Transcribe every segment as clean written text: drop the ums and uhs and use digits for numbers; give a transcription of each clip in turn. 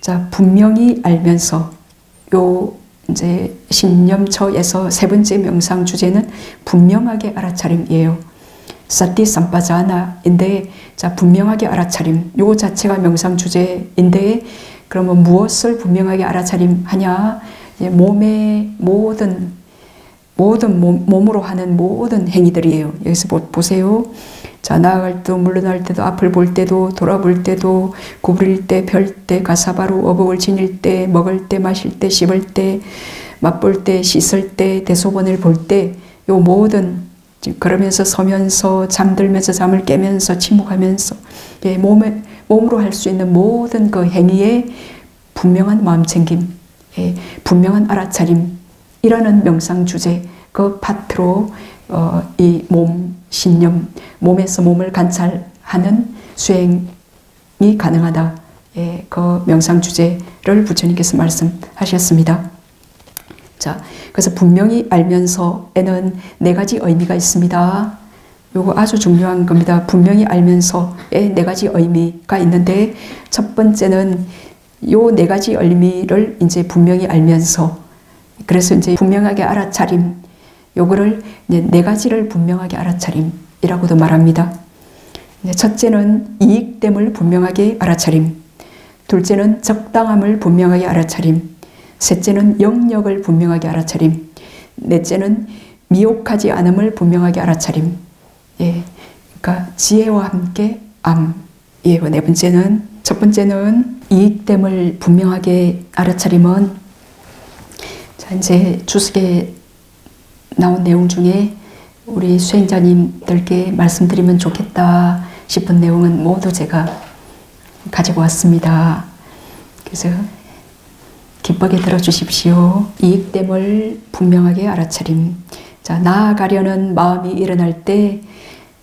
자, 분명히 알면서 요 이제 신념처에서 세 번째 명상 주제는 분명하게 알아차림이에요. 사티 삼빠자나인데, 자, 분명하게 알아차림. 요 자체가 명상 주제인데, 그러면 무엇을 분명하게 알아차림 하냐? 몸의 몸으로 하는 모든 행위들이에요. 여기서 보세요. 자, 나아갈 때도, 물러날 때도, 앞을 볼 때도, 돌아볼 때도, 구부릴 때, 펼 때, 가사바로 어복을 지닐 때, 먹을 때, 마실 때, 씹을 때, 맛볼 때, 씻을 때, 대소변을 볼 때, 요 모든, 그러면서 서면서, 잠들면서, 잠을 깨면서, 침묵하면서, 몸으로 할 수 있는 모든 그 행위에 분명한 마음챙김, 분명한 알아차림이라는 명상 주제, 그 파트로 이 몸, 신념, 몸에서 몸을 관찰하는 수행이 가능하다. 그 명상 주제를 부처님께서 말씀하셨습니다. 자, 그래서 분명히 알면서에는 네 가지 의미가 있습니다. 요거 아주 중요한 겁니다. 분명히 알면서에 네 가지 의미가 있는데, 첫 번째는 요 네 가지 의미를 이제 분명히 알면서, 그래서 이제 분명하게 알아차림, 요거를 이제 네 가지를 분명하게 알아차림이라고도 말합니다. 첫째는 이익됨을 분명하게 알아차림, 둘째는 적당함을 분명하게 알아차림, 셋째는 영역을 분명하게 알아차림, 넷째는 미혹하지 않음을 분명하게 알아차림. 그러니까 지혜와 함께 암이에요. 네 번째는, 첫 번째는 이익됨을 분명하게 알아차림은, 자, 이제 주석에 나온 내용 중에 우리 수행자님들께 말씀드리면 좋겠다 싶은 내용은 모두 제가 가지고 왔습니다. 그래서 기쁘게 들어주십시오. 이익됨을 분명하게 알아차림. 자, 나아가려는 마음이 일어날 때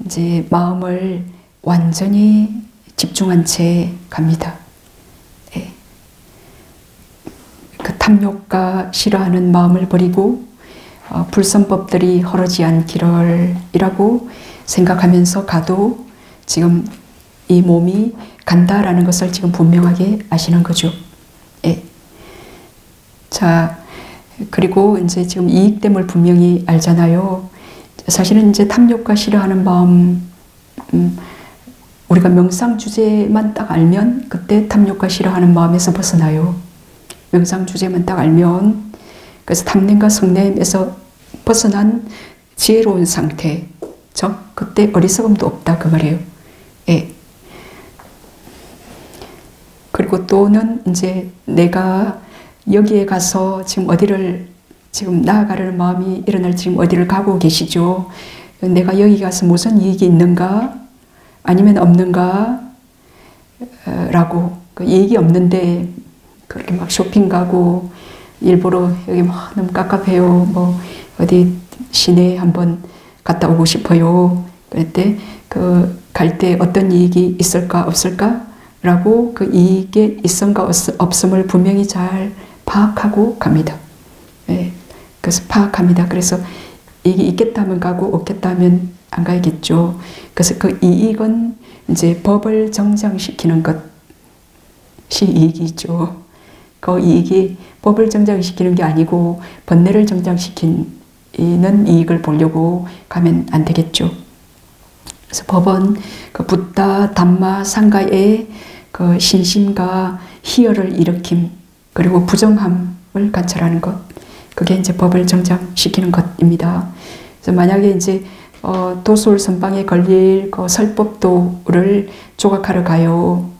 이제 마음을 완전히 집중한 채 갑니다. 그 탐욕과 싫어하는 마음을 버리고 불선법들이 허러지 않기를 이라고 생각하면서 가도 지금 이 몸이 간다라는 것을 지금 분명하게 아시는 거죠. 자, 그리고 이제 지금 이익됨을 분명히 알잖아요. 사실은 이제 탐욕과 싫어하는 마음, 우리가 명상 주제만 딱 알면 그때 탐욕과 싫어하는 마음에서 벗어나요. 명상 주제만 딱 알면. 그래서 탐냄과 성냄에서 벗어난 지혜로운 상태, 그때 어리석음도 없다 그 말이에요. 그리고 또는 이제 내가 여기에 가서 지금 어디를, 지금 나아가려는 마음이 일어날 지금 어디를 가고 계시죠? 내가 여기 가서 무슨 이익이 있는가? 아니면 없는가? 라고. 그 이익이 없는데 그렇게 막 쇼핑 가고 일부러 여기 막 너무 깝깝해요. 뭐 어디 시내 한번 갔다 오고 싶어요. 그때 그 갈 때 어떤 이익이 있을까 없을까? 라고 그 이익의 있음과 없음을 분명히 잘 파악하고 갑니다. 그래서 파악합니다. 그래서 이익이 있겠다 하면 가고 없겠다 하면 안 가야겠죠. 그래서 그 이익은 이제 법을 정장시키는 것이 이익이죠. 그 이익이 법을 정장시키는 게 아니고 번뇌를 정장시키는 이익을 보려고 가면 안 되겠죠. 그래서 법은 그 붓다, 담마, 상가의 그 신심과 희열을 일으킴, 그리고 부정함을 관찰하는 것, 그게 이제 법을 정장시키는 것입니다. 그래서 만약에 이제 도솔 선방에 걸릴 그 설법도를 조각하러 가요.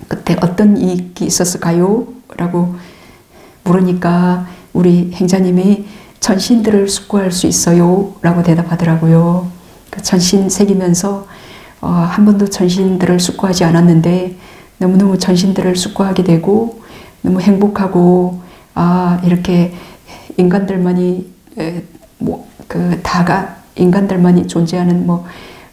그때 어떤 이익이 있었을까요? 라고 물으니까 우리 행자님이 천신들을 숙고할 수 있어요 라고 대답하더라고요. 그 천신 새기면서 한 번도 천신들을 숙고하지 않았는데 너무너무 천신들을 숙고하게 되고 너무 행복하고, 이렇게 인간들만이 다가 인간들만이 존재하는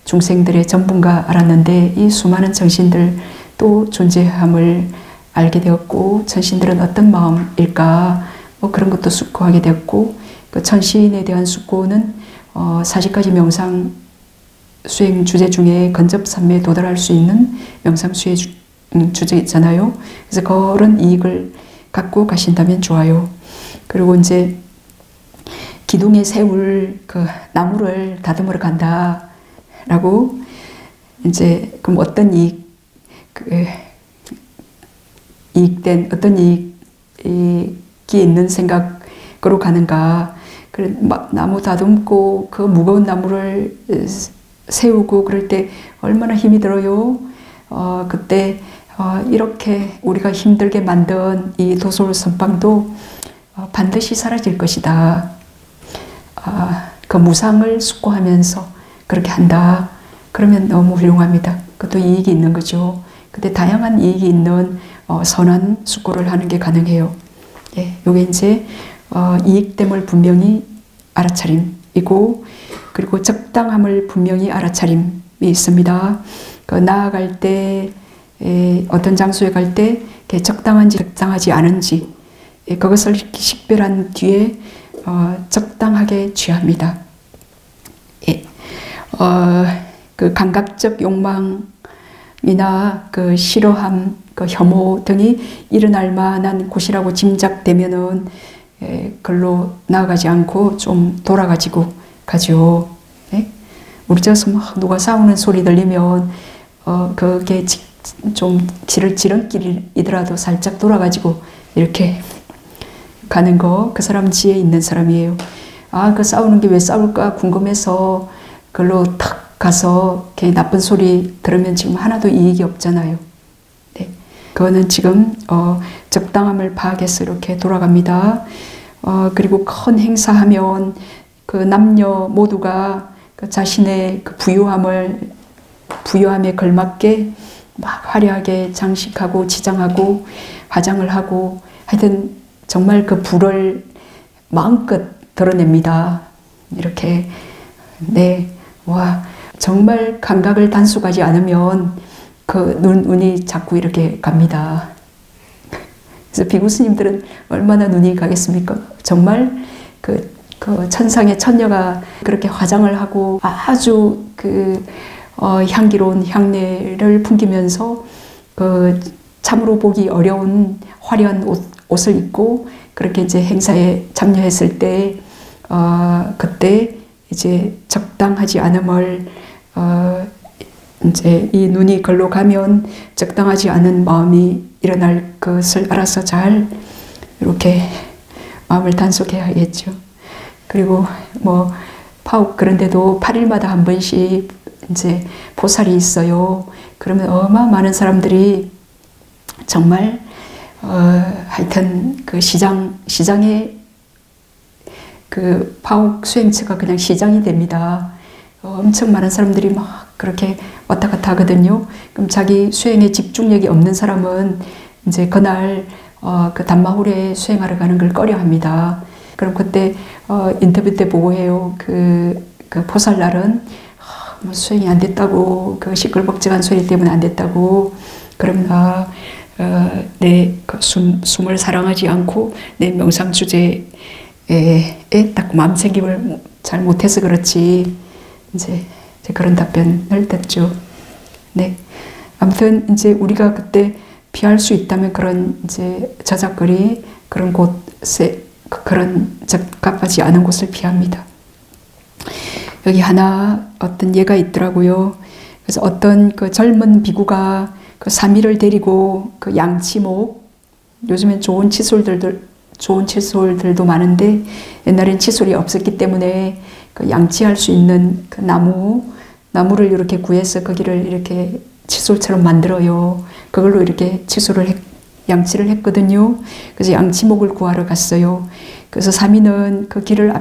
중생들의 전부인가 알았는데 이 수많은 천신들 또 존재함을 알게 되었고, 천신들은 어떤 마음일까 그런 것도 숙고하게 되었고, 그 천신에 대한 숙고는 40가지 명상 수행 주제 중에 근접삼매에 도달할 수 있는 명상 주제잖아요. 그래서 그런 이익을 갖고 가신다면 좋아요. 그리고 이제 기둥에 세울 그 나무를 다듬으러 간다라고 이제 그럼 어떤 이익된 어떤 이익이 있는 생각으로 가는가? 그래 막 나무 다듬고 그 무거운 나무를 세우고 그럴 때 얼마나 힘이 들어요. 그때 이렇게 우리가 힘들게 만든 이 도솔 선방도 반드시 사라질 것이다. 그 무상을 숙고하면서 그렇게 한다. 그러면 너무 훌륭합니다. 그것도 이익이 있는 거죠. 근데 다양한 이익이 있는 선한 숙고를 하는 게 가능해요. 예, 요게 이제 이익됨을 분명히 알아차림이고, 그리고 적당함을 분명히 알아차림이 있습니다. 그 나아갈 때 어떤 장소에 갈 때 적당한지 적당하지 않은지 그것을 식별한 뒤에 적당하게 취합니다. 예. 그 감각적 욕망이나 그 싫어함, 그 혐오 등이 일어날 만한 곳이라고 짐작되면은 글로 나아가지 않고 좀 돌아가지고 가죠. 네? 우리 집에서 막 누가 싸우는 소리 들리면 그게 좀 지름길이더라도 살짝 돌아가지고 이렇게 가는 거, 그 사람 지혜 있는 사람이에요. 그 싸우는 게 왜 싸울까 궁금해서 글로 탁 가서 이렇게 나쁜 소리 들으면 지금 하나도 이익이 없잖아요. 네. 그거는 지금 적당함을 파악해서 이렇게 돌아갑니다. 그리고 큰 행사하면 그 남녀 모두가 그 자신의 그 부유함에 걸맞게 막 화려하게 장식하고 치장하고 화장을 하고 하여튼 정말 그 부를 마음껏 드러냅니다. 이렇게 네, 와 정말 감각을 단속하지 않으면 그 눈이 자꾸 이렇게 갑니다. 그래서 비구 스님들은 얼마나 눈이 가겠습니까? 정말 그 천상의 천녀가 그렇게 화장을 하고 아주 향기로운 향내를 풍기면서 그 참으로 보기 어려운 화려한 옷을 입고 그렇게 이제 행사에 참여했을 때 그때 이제 적당하지 않음을 이제 이 눈이 걸로 가면 적당하지 않은 마음이 일어날 것을 알아서 잘 이렇게 마음을 단속해야겠죠. 그리고 뭐 파옥 그런데도 8일마다 한 번씩 이제 보살이 있어요. 그러면 많은 사람들이 정말 하여튼 그 시장에 그 파옥 수행처가 그냥 시장이 됩니다. 엄청 많은 사람들이 막 그렇게 왔다 갔다 하거든요. 그럼 자기 수행에 집중력이 없는 사람은 이제 그날 그 단마홀에 수행하러 가는 걸 꺼려합니다. 그럼 그때 인터뷰 때 보고 해요. 그 보살날은 뭐 수행이 안 됐다고, 그 시끌벅적한 소리 때문에 안 됐다고. 그러면 내 그 숨을 사랑하지 않고 내 명상 주제에 딱 마음챙김을 잘 못해서 그렇지. 이제 그런 답변을 듣죠. 네. 아무튼 이제 우리가 그때 피할 수 있다면 그런 이제 저작거리 그런 곳에 그런 적합하지 않은 곳을 피합니다. 여기 하나 어떤 예가 있더라고요. 그래서 어떤 그 젊은 비구가 그 사미를 데리고 그 양치목, 요즘엔 좋은 칫솔들도 많은데 옛날엔 칫솔이 없었기 때문에 그 양치할 수 있는 그 나무를 이렇게 구해서 거기를 이렇게 칫솔처럼 만들어요. 그걸로 이렇게 양치를 했거든요. 그래서 양치목을 구하러 갔어요. 그래서 사미는 그 길을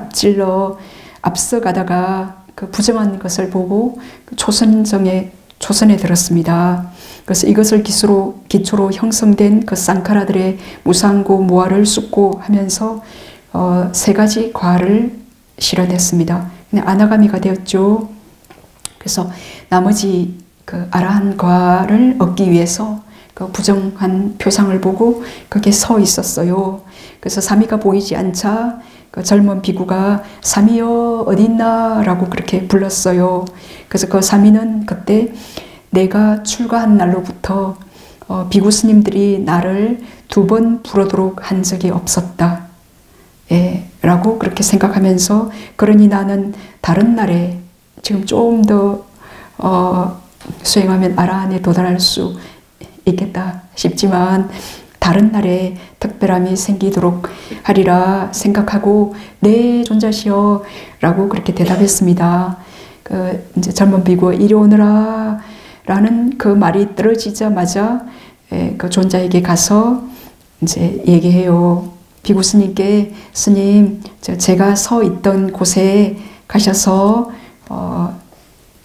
앞서가다가 그 부정한 것을 보고 초선에 들었습니다. 그래서 이것을 기초로 형성된 그 쌍카라들의 무상고 무아를 숙고하면서 3가지 과를 실현했습니다. 아나가미가 되었죠. 그래서 나머지 그 아라한 과를 얻기 위해서 그 부정한 표상을 보고 거기에 서 있었어요. 그래서 사미가 보이지 않자 그 젊은 비구가 사미여 어디 있나 라고 그렇게 불렀어요. 그래서 그 사미는 그때 내가 출가한 날로부터 비구 스님들이 나를 2번 부르도록 한 적이 없었다. 예, 라고 그렇게 생각하면서 그러니 나는 다른 날에 지금 좀 더 수행하면 아라한에 도달할 수 있겠다 싶지만 다른 날에 특별함이 생기도록 하리라 생각하고 네 존자시여 라고 그렇게 대답했습니다. 이제 젊은 비구 이리 오너라 라는 그 말이 떨어지자마자 그 존자에게 가서 이제 얘기해요. 비구 스님께 스님 제가 서 있던 곳에 가셔서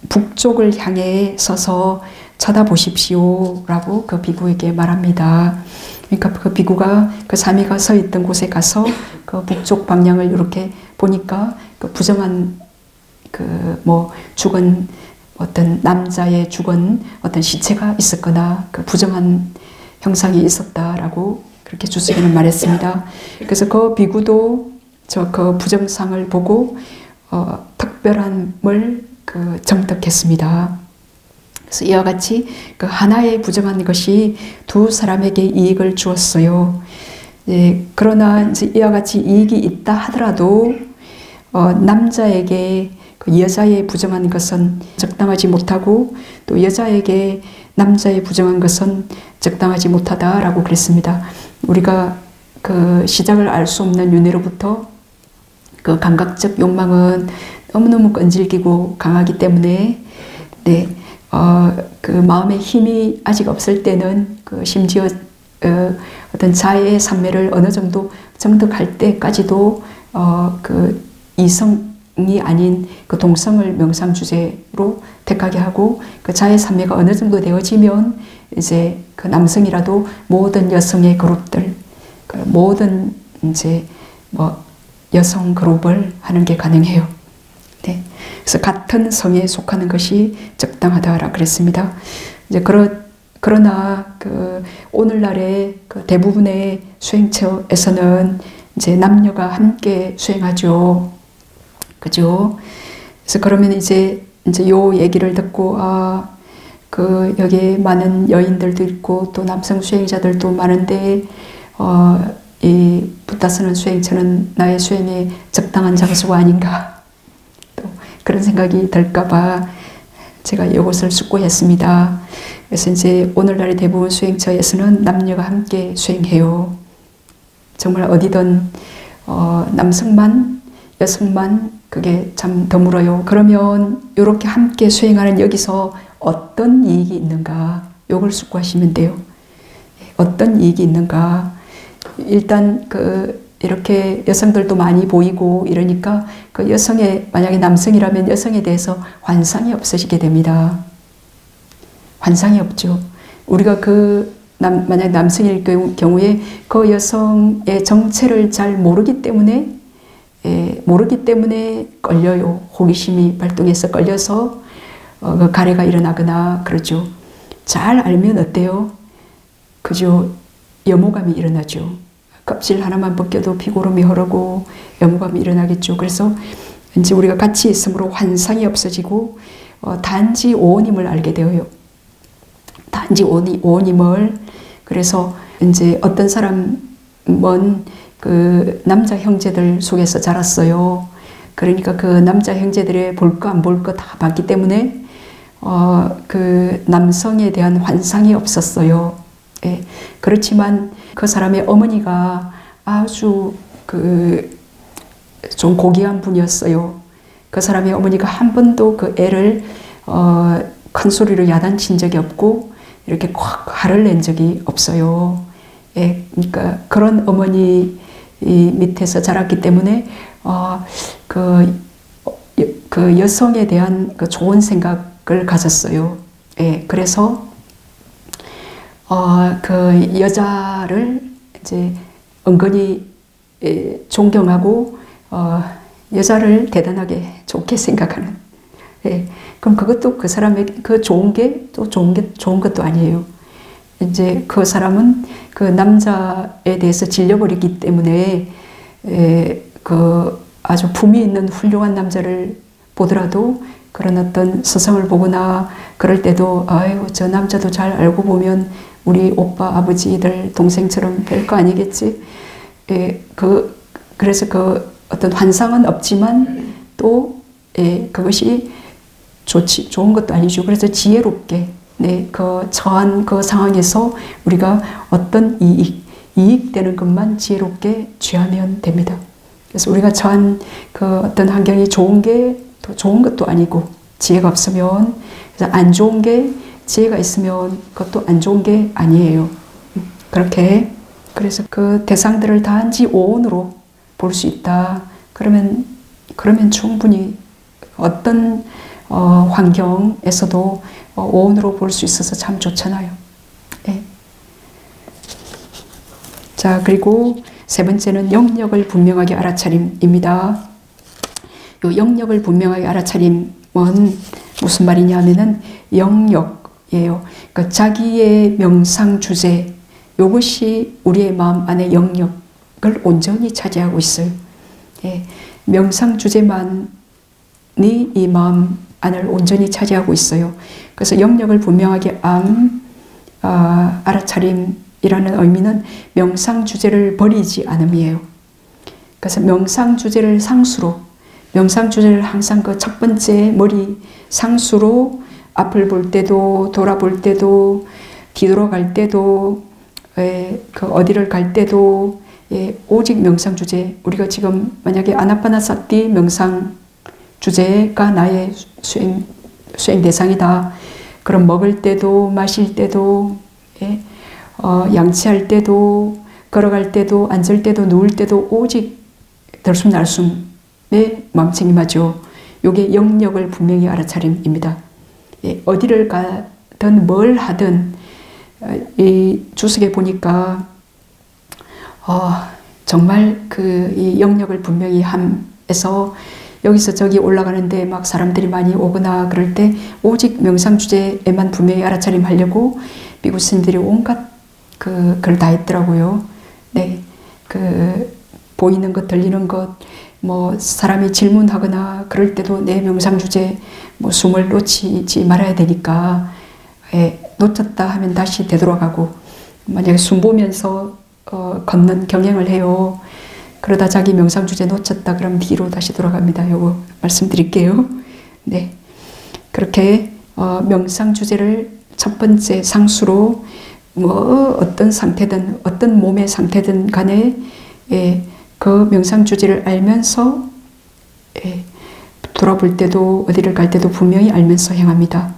북쪽을 향해 서서 쳐다보십시오 라고 그 비구에게 말합니다. 그러니까 그 비구가 그 사미가 서 있던 곳에 가서 그 북쪽 방향을 이렇게 보니까 그 부정한 죽은 어떤 남자의 죽은 어떤 시체가 있었거나 그 부정한 형상이 있었다라고 그렇게 주석이는 말했습니다. 그래서 그 비구도 그 부정상을 보고 특별함을 정득했습니다. 그래서 이와 같이 그 하나의 부정한 것이 2 사람에게 이익을 주었어요. 예, 그러나 이제 이와 같이 이익이 있다 하더라도 남자에게 그 여자의 부정한 것은 적당하지 못하고 또 여자에게 남자의 부정한 것은 적당하지 못하다라고 그랬습니다. 우리가 그 시작을 알 수 없는 윤회로부터 그 감각적 욕망은 너무너무 끈질기고 강하기 때문에 그 마음의 힘이 아직 없을 때는 그 심지어 어떤 자해의 삼매를 어느 정도 정득할 때까지도 그 이성이 아닌 그 동성을 명상 주제로 택하게 하고 그 자해 삼매가 어느 정도 되어지면 이제 그 남성이라도 모든 여성의 그룹들 모든 이제 여성 그룹을 하는 게 가능해요. 네. 그래서 같은 성에 속하는 것이 적당하다라 그랬습니다. 이제 그러나 그 오늘날의 그 대부분의 수행처에서는 이제 남녀가 함께 수행하죠. 그죠? 그래서 그러면 이제 요 얘기를 듣고 그 여기에 많은 여인들도 있고 또 남성 수행자들도 많은데 이 붓다스는 수행처는 나의 수행에 적당한 장소가 아닌가 또 그런 생각이 들까봐 제가 이것을 숙고했습니다. 그래서 이제 오늘날의 대부분 수행처에서는 남녀가 함께 수행해요. 정말 어디든 남성만 여성만 그게 참 드물어요. 그러면 이렇게 함께 수행하는 여기서 어떤 이익이 있는가 이걸 숙고하시면 돼요. 어떤 이익이 있는가. 일단 이렇게 여성들도 많이 보이고 이러니까 그 여성의 만약에 남성이라면 여성에 대해서 환상이 없어지게 됩니다. 환상이 없죠. 우리가 만약 남성일 경우에 그 여성의 정체를 잘 모르기 때문에 걸려요. 호기심이 발동해서 걸려서 그 가래가 일어나거나 그러죠. 잘 알면 어때요? 그죠? 염호감이 일어나죠. 껍질 하나만 벗겨도 피고름이 흐르고 염호감이 일어나겠죠. 그래서 이제 우리가 같이 있으므로 환상이 없어지고 단지 오온임을 알게 되어요. 단지 오온임을. 그래서 이제 어떤 사람은 그 남자 형제들 속에서 자랐어요. 그러니까 그 남자 형제들의 볼 거 안 볼 거 다 봤기 때문에 그 남성에 대한 환상이 없었어요. 예. 그렇지만 그 사람의 어머니가 아주 좀 고귀한 분이었어요. 그 사람의 어머니가 한 번도 그 애를 큰 소리로 야단친 적이 없고 이렇게 콱 화를 낸 적이 없어요. 예. 그러니까 그런 어머니 밑에서 자랐기 때문에 그 여성에 대한 그 좋은 생각을 가졌어요. 예. 그래서 그 여자를 이제 은근히 존경하고 여자를 대단하게 좋게 생각하는. 예. 그럼 그것도 그 사람의 그 좋은 게 또 좋은 것도 아니에요. 이제 그 사람은 그 남자에 대해서 질려버리기 때문에 그 아주 품위 있는 훌륭한 남자를 보더라도 그런 어떤 서성을 보거나 그럴 때도 아유 저 남자도 잘 알고 보면 우리 오빠 아버지들 동생처럼 별거 아니겠지. 그래서 그 어떤 환상은 없지만 또 그것이 좋은 것도 아니죠. 그래서 지혜롭게 그 처한 그 상황에서 우리가 어떤 이익되는 것만 지혜롭게 취하면 됩니다. 그래서 우리가 처한 그 어떤 환경이 좋은 게 더 좋은 것도 아니고 지혜가 없으면 그래서 안 좋은 게 지혜가 있으면 그것도 안 좋은 게 아니에요. 그렇게 그래서 그 대상들을 단지 오온으로 볼 수 있다. 그러면 충분히 어떤 환경에서도 오온으로 볼 수 있어서 참 좋잖아요. 네. 자, 그리고 세 번째는 영역을 분명하게 알아차림입니다. 요 영역을 분명하게 알아차림은 무슨 말이냐 하면은 영역이에요. 그러니까 자기의 명상 주제, 이것이 우리의 마음 안에 영역을 온전히 차지하고 있어요. 예, 명상 주제만이 이 마음 안을 온전히 차지하고 있어요. 그래서 영역을 분명하게 알아차림이라는 의미는 명상 주제를 버리지 않음이에요. 그래서 명상 주제를 상수로, 명상 주제를 항상 그 첫 번째 머리 상수로 앞을 볼 때도 돌아볼 때도 뒤돌아갈 때도 그 어디를 갈 때도 오직 명상 주제, 우리가 지금 만약에 아나파나사티 명상 주제가 나의 수행 대상이다. 그럼 먹을 때도 마실 때도 양치할 때도 걸어갈 때도 앉을 때도 누울 때도 오직 들숨날숨의 마음챙김하죠. 요게 영역을 분명히 알아차림입니다. 어디를 가든 뭘 하든 이 주석에 보니까 정말 이 영역을 분명히 함에서 여기서 저기 올라가는데 막 사람들이 많이 오거나 그럴 때 오직 명상 주제에만 분명히 알아차림 하려고 미국 스님들이 온갖 그걸 다 했더라고요. 네, 보이는 것, 들리는 것, 뭐 사람이 질문하거나 그럴 때도 내 명상 주제 뭐 숨을 놓치지 말아야 되니까 놓쳤다 하면 다시 되돌아가고, 만약에 숨 보면서 걷는 경행을 해요. 그러다 자기 명상 주제 놓쳤다 그럼 뒤로 다시 돌아갑니다. 요거 말씀드릴게요. 네, 그렇게 명상 주제를 첫 번째 상수로 뭐 어떤 상태든 어떤 몸의 상태든 간에 그 명상 주제를 알면서 돌아볼 때도 어디를 갈 때도 분명히 알면서 행합니다.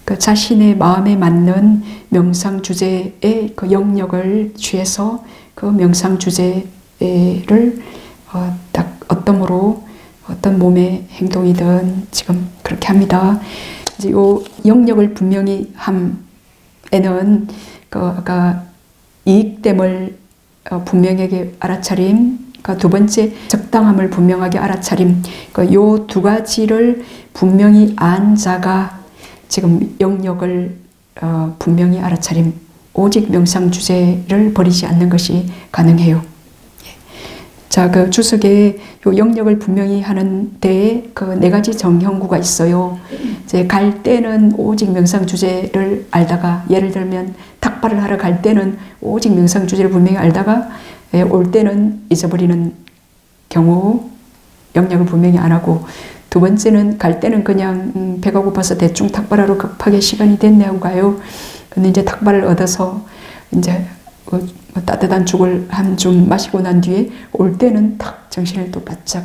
그 자신의 마음에 맞는 명상 주제의 그 영역을 취해서 그 명상 주제를 딱 어떠므로 어떤 몸의 행동이든 지금 그렇게 합니다. 이제 요 영역을 분명히 함에는 아까 이익됨을 분명하게 알아차림, 두 번째 적당함을 분명하게 알아차림, 요 두 가지를 분명히 안 자가 지금 영역을 분명히 알아차림, 오직 명상 주제를 버리지 않는 것이 가능해요. 자, 그 주석에 요 영역을 분명히 하는 데에 그 네 가지 정형구가 있어요. 이제 갈 때는 오직 명상 주제를 알다가, 예를 들면 탁발을 하러 갈 때는 오직 명상 주제를 분명히 알다가 올 때는 잊어버리는 경우, 영역을 분명히 안 하고, 두 번째는 갈 때는 그냥 배가 고파서 대충 탁발하러 급하게 시간이 됐네 하고 가요. 근데 이제 탁발을 얻어서 이제 따뜻한 죽을 한 줌 마시고 난 뒤에 올 때는 탁 정신을 또 바짝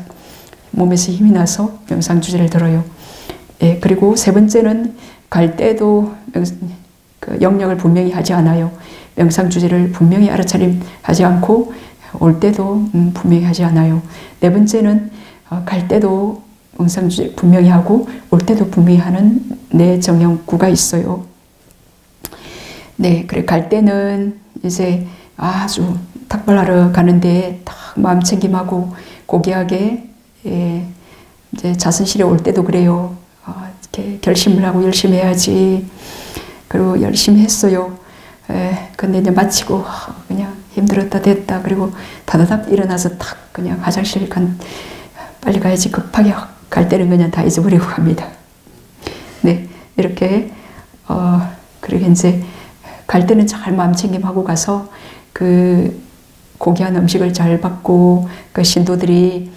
몸에서 힘이 나서 명상 주제를 들어요. 그리고 세 번째는 갈 때도 그 영역을 분명히 하지 않아요. 명상 주제를 분명히 알아차림하지 않고 올 때도 분명히 하지 않아요. 네 번째는 갈 때도 명상 주제 분명히 하고 올 때도 분명히 하는 네 정형구가 있어요. 네, 그래 갈 때는 이제 아주 탁발하러 가는데 딱 마음 챙김하고 고귀하게 이제 자선실에 올 때도 그래요. 이렇게 결심을 하고 열심히 해야지. 그리고 열심히 했어요. 근데 이제 마치고 그냥 힘들었다 됐다. 그리고 다다닥 일어나서 탁 그냥 화장실 빨리 가야지 급하게 갈 때는 그냥 다 잊어버리고 갑니다. 네, 이렇게 그리고 이제 갈 때는 잘 마음챙김하고 가서 그 고귀한 음식을 잘 받고 그 신도들이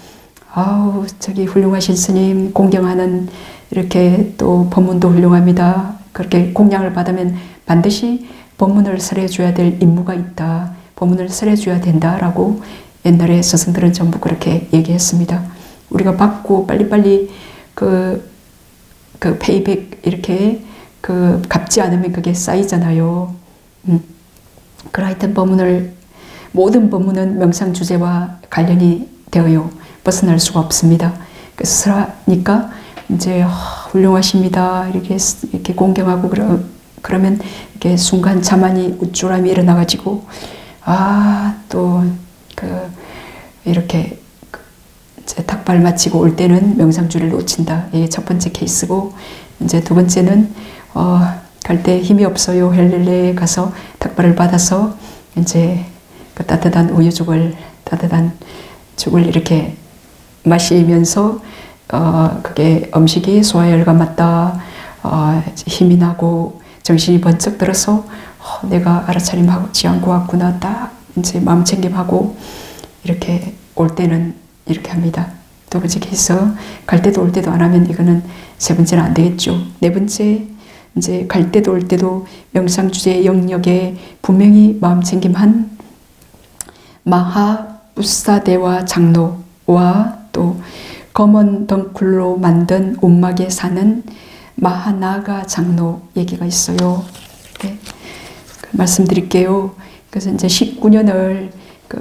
아우 저기 훌륭하신 스님 공경하는 이렇게 또 법문도 훌륭합니다. 그렇게 공양을 받으면 반드시 법문을 설해줘야 될 임무가 있다. 법문을 설해줘야 된다라고 옛날에 스승들은 전부 그렇게 얘기했습니다. 우리가 받고 빨리빨리 그 페이백 이렇게 갚지 않으면 그게 쌓이잖아요. 그러하여튼 모든 법문은 명상 주제와 관련이 되어요. 벗어날 수가 없습니다. 그래서 그러니까 이제 훌륭하십니다. 이렇게 공경하고 그러면 이렇게 순간 자만이 우쭐함이 일어나가지고 또 이렇게 이제 탁발 마치고 올 때는 명상주를 놓친다. 이게 첫 번째 케이스고 이제 두 번째는 갈 때 힘이 없어요. 헬렐레에 가서 탁발을 받아서 이제 그 따뜻한 죽을 이렇게 마시면서 그게 음식이 소화열과 맞다. 힘이 나고 정신이 번쩍 들어서 내가 알아차림하지 않고 왔구나. 딱 이제 마음챙김하고 이렇게 올 때는 이렇게 합니다. 두 번째 케이스 갈 때도 올 때도 안 하면 이거는 세 번째는 안 되겠죠. 네 번째 이제 갈 때도 올 때도 명상 주제의 영역에 분명히 마음챙김한 마하부사대와 장로와 또 검은 덩굴로 만든 움막에 사는 마하나가 장로 얘기가 있어요. 네. 말씀드릴게요. 그래서 이제 19년을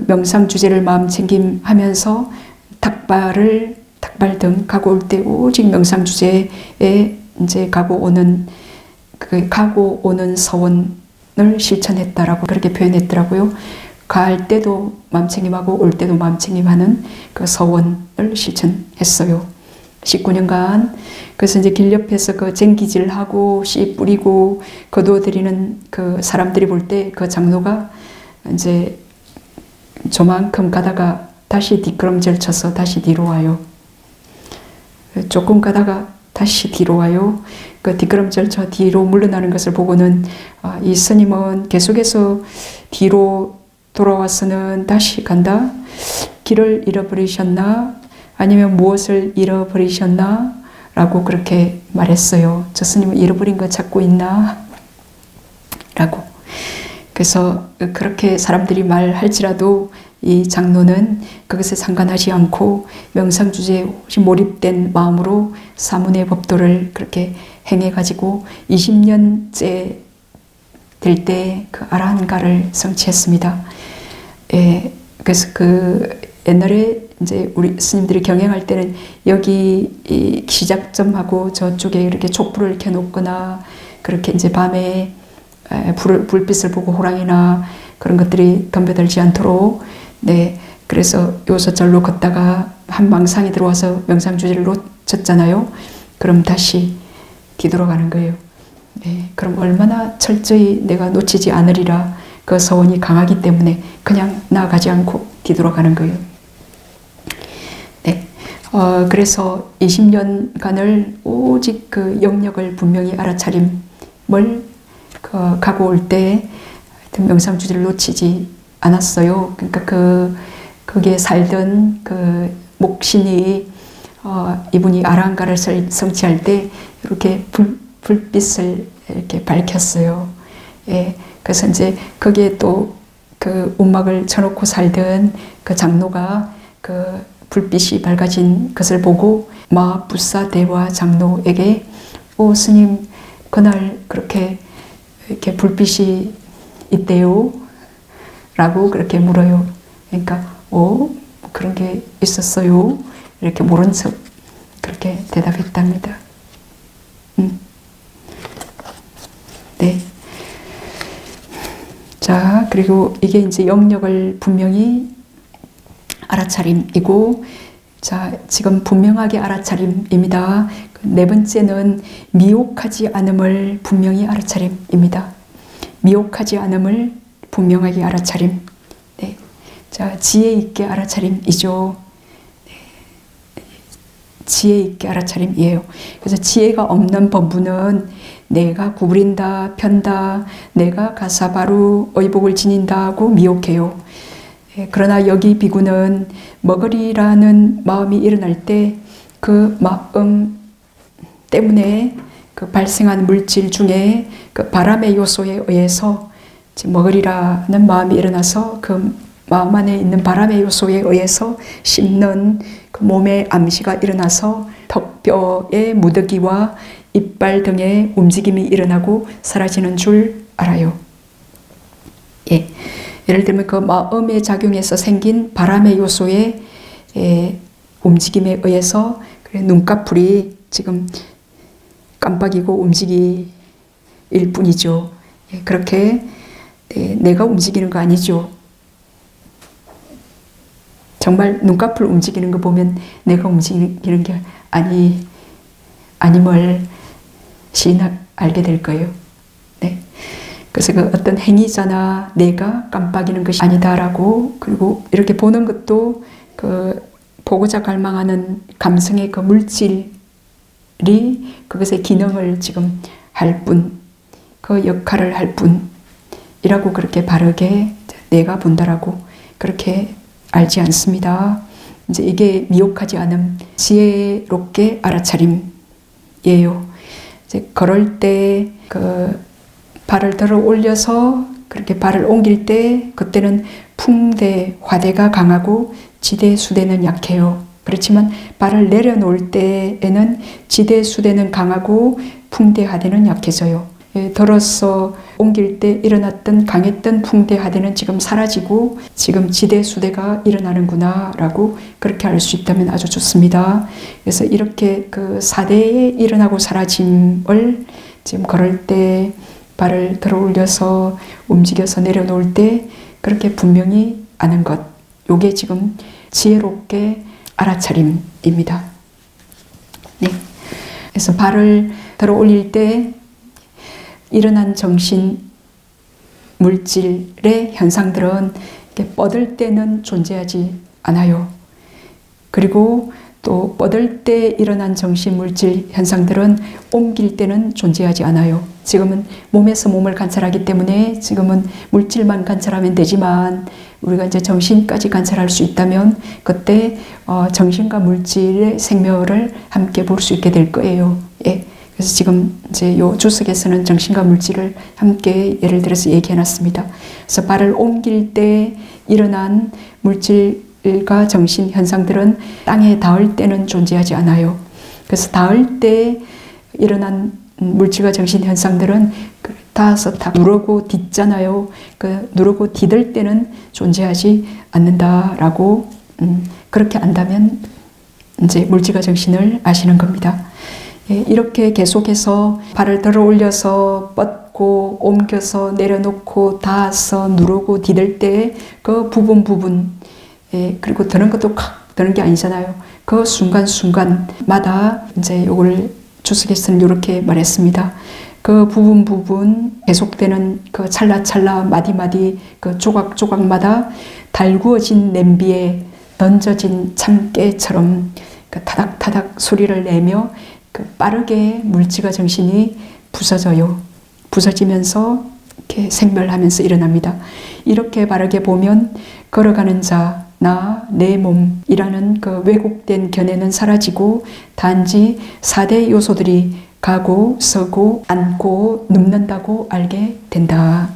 명상 주제를 마음챙김하면서 탁발 등 가고 올 때 오직 명상 주제에 이제 가고 오는 서원을 실천했다라고 그렇게 표현했더라고요. 갈 때도 마음챙김하고 올 때도 마음챙김하는 그 서원을 실천했어요. 19년간. 그래서 이제 길 옆에서 그 쟁기질하고 씨 뿌리고 거두어들이는 그 사람들이 볼 때 그 장로가 이제 저만큼 가다가 다시 뒷걸음질 쳐서 다시 뒤로 와요. 조금 가다가 다시 뒤로 와요. 그 뒷걸음질 쳐 뒤로 물러나는 것을 보고는 이 스님은 계속해서 뒤로 돌아와서는 다시 간다. 길을 잃어버리셨나? 아니면 무엇을 잃어버리셨나? 라고 그렇게 말했어요. 저 스님은 잃어버린 거 찾고 있나? 라고. 그래서 그렇게 사람들이 말할지라도 이 장로는 그것에 상관하지 않고 명상 주제에 몰입된 마음으로 사문의 법도를 그렇게 행해가지고 20년째 될 때 그 아라한가를 성취했습니다. 그래서 옛날에 이제 우리 스님들이 경행할 때는 여기 이 시작점하고 저쪽에 이렇게 촛불을 켜놓거나 그렇게 이제 밤에 불빛을 보고 호랑이나 그런 것들이 덤벼들지 않도록 네 그래서 요서 절로 걷다가 한 망상이 들어와서 명상 주제를 놓쳤잖아요. 그럼 다시 뒤돌아가는 거예요. 네, 그럼 얼마나 철저히 내가 놓치지 않으리라 그 서원이 강하기 때문에 그냥 나아가지 않고 뒤돌아가는 거예요. 네, 그래서 20년간을 오직 그 영역을 분명히 알아차림을 가고 올 때 명상 주제를 놓치지 않았어요. 그러니까 거기에 살던 그 목신이 이분이 아라한가를 성취할 때 이렇게 불빛을 이렇게 밝혔어요. 예, 그래서 이제 거기에 또 그 움막을 쳐놓고 살던 그 장로가 그 불빛이 밝아진 것을 보고 마부사대와 장로에게 스님 그날 그렇게 이렇게 불빛이 있대요 라고 그렇게 물어요. 그러니까 그런 게 있었어요 이렇게 모른 척 그렇게 대답했답니다. 네. 자, 그리고 이게 이제 영역을 분명히 알아차림이고, 자, 지금 분명하게 알아차림입니다. 네 번째는 미혹하지 않음을 분명히 알아차림입니다. 미혹하지 않음을 분명하게 알아차림. 네. 자, 지혜 있게 알아차림이죠. 네. 지혜 있게 알아차림이에요. 그래서 지혜가 없는 법문은 내가 구부린다, 편다, 내가 가사바루 의복을 지닌다 하고 미혹해요. 그러나 여기 비구는 먹으리라는 마음이 일어날 때 그 마음 때문에 그 발생한 물질 중에 그 바람의 요소에 의해서 먹으리라는 마음이 일어나서 그 마음 안에 있는 바람의 요소에 의해서 씹는 그 몸의 암시가 일어나서 턱뼈의 무더기와 이빨 등의 움직임이 일어나고 사라지는 줄 알아요. 예. 예를 들면 그 마음의 작용에서 생긴 바람의 요소의 움직임에 의해서 눈꺼풀이 지금 깜빡이고 움직일 뿐이죠. 예. 그렇게 내가 움직이는 거 아니죠. 정말 눈꺼풀 움직이는 거 보면 내가 움직이는 게 아님을 시인 알게 될 거예요. 네. 그래서 그 어떤 행위자나 내가 깜빡이는 것이 아니다라고, 그리고 이렇게 보는 것도 그 보고자 갈망하는 감성의 그 물질이 그것의 기능을 지금 할 뿐, 그 역할을 할 뿐이라고 그렇게 바르게 내가 본다라고 그렇게 알지 않습니다. 이제 이게 미혹하지 않음, 지혜롭게 알아차림이에요. 이제 걸을 때 그 발을 들어 올려서 그렇게 발을 옮길 때 그때는 풍대, 화대가 강하고 지대, 수대는 약해요. 그렇지만 발을 내려놓을 때에는 지대, 수대는 강하고 풍대, 하대는 약해져요. 들어서 옮길 때 일어났던 강했던 풍대, 하대는 지금 사라지고 지금 지대, 수대가 일어나는구나 라고 그렇게 알 수 있다면 아주 좋습니다. 그래서 이렇게 그 사대에 일어나고 사라짐을 지금 걸을 때 발을 들어 올려서 움직여서 내려놓을 때 그렇게 분명히 아는 것, 요게 지금 지혜롭게 알아차림입니다. 네. 그래서 발을 들어 올릴 때 일어난 정신 물질의 현상들은 뻗을 때는 존재하지 않아요. 그리고 또 뻗을 때 일어난 정신 물질 현상들은 옮길 때는 존재하지 않아요. 지금은 몸에서 몸을 관찰하기 때문에 지금은 물질만 관찰하면 되지만 우리가 이제 정신까지 관찰할 수 있다면 그때 정신과 물질의 생멸을 함께 볼 수 있게 될 거예요. 예. 그래서 지금 이제 요 주석에서는 정신과 물질을 함께 예를 들어서 얘기해 놨습니다. 그래서 발을 옮길 때 일어난 물질과 정신 현상들은 땅에 닿을 때는 존재하지 않아요. 그래서 닿을 때 일어난 물질과 정신 현상들은 닿아서 다 누르고 딛잖아요. 그 누르고 딛을 때는 존재하지 않는다라고 그렇게 안다면 이제 물질과 정신을 아시는 겁니다. 예, 이렇게 계속해서 발을 들어 올려서 뻗고 옮겨서 내려놓고 닿아서 누르고 디딜 때 그 부분 예, 그리고 드는 것도 칵 드는 게 아니잖아요. 그 순간순간마다 이제 요걸 주석에서는 이렇게 말했습니다. 그 부분 계속되는 그 찰나찰나 마디마디 그 조각조각마다 달구어진 냄비에 던져진 참깨처럼 그 타닥타닥 소리를 내며 그 빠르게 물질과 정신이 부서져요. 부서지면서 이렇게 생멸하면서 일어납니다. 이렇게 바르게 보면 걸어가는 자, 나, 내 몸이라는 그 왜곡된 견해는 사라지고 단지 4대 요소들이 가고 서고 앉고 눕는다고 알게 된다.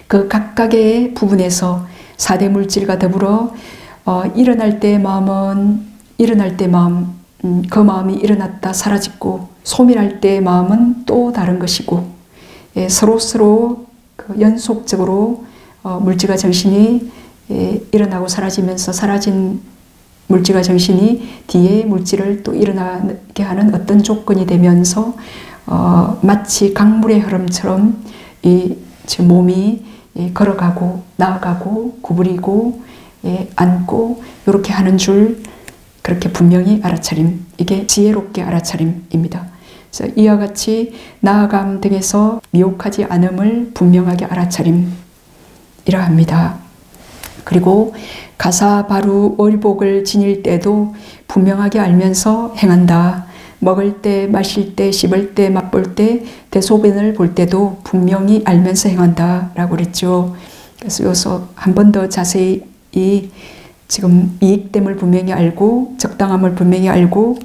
그 각각의 부분에서 4대 물질과 더불어 일어날 때 마음은 일어날 때 마음, 그 마음이 일어났다 사라지고 소멸할 때 마음은 또 다른 것이고 예, 서로 그 연속적으로 물질과 정신이 일어나고 사라지면서 사라진 물질과 정신이 뒤에 물질을 또 일어나게 하는 어떤 조건이 되면서 마치 강물의 흐름처럼 이 몸이 걸어가고 나아가고 구부리고 앉고 이렇게 하는 줄 그렇게 분명히 알아차림, 이게 지혜롭게 알아차림입니다. 그래서 이와 같이 나아감 등에서 미혹하지 않음을 분명하게 알아차림이라 합니다. 그리고 가사 바루 의복을 지닐 때도 분명하게 알면서 행한다. 먹을 때, 마실 때, 씹을 때, 맛볼 때, 대소변을 볼 때도 분명히 알면서 행한다 라고 그랬죠. 그래서 여기서 한 번 더 자세히 지금 이익됨을 분명히 알고 적당함을 분명히 알고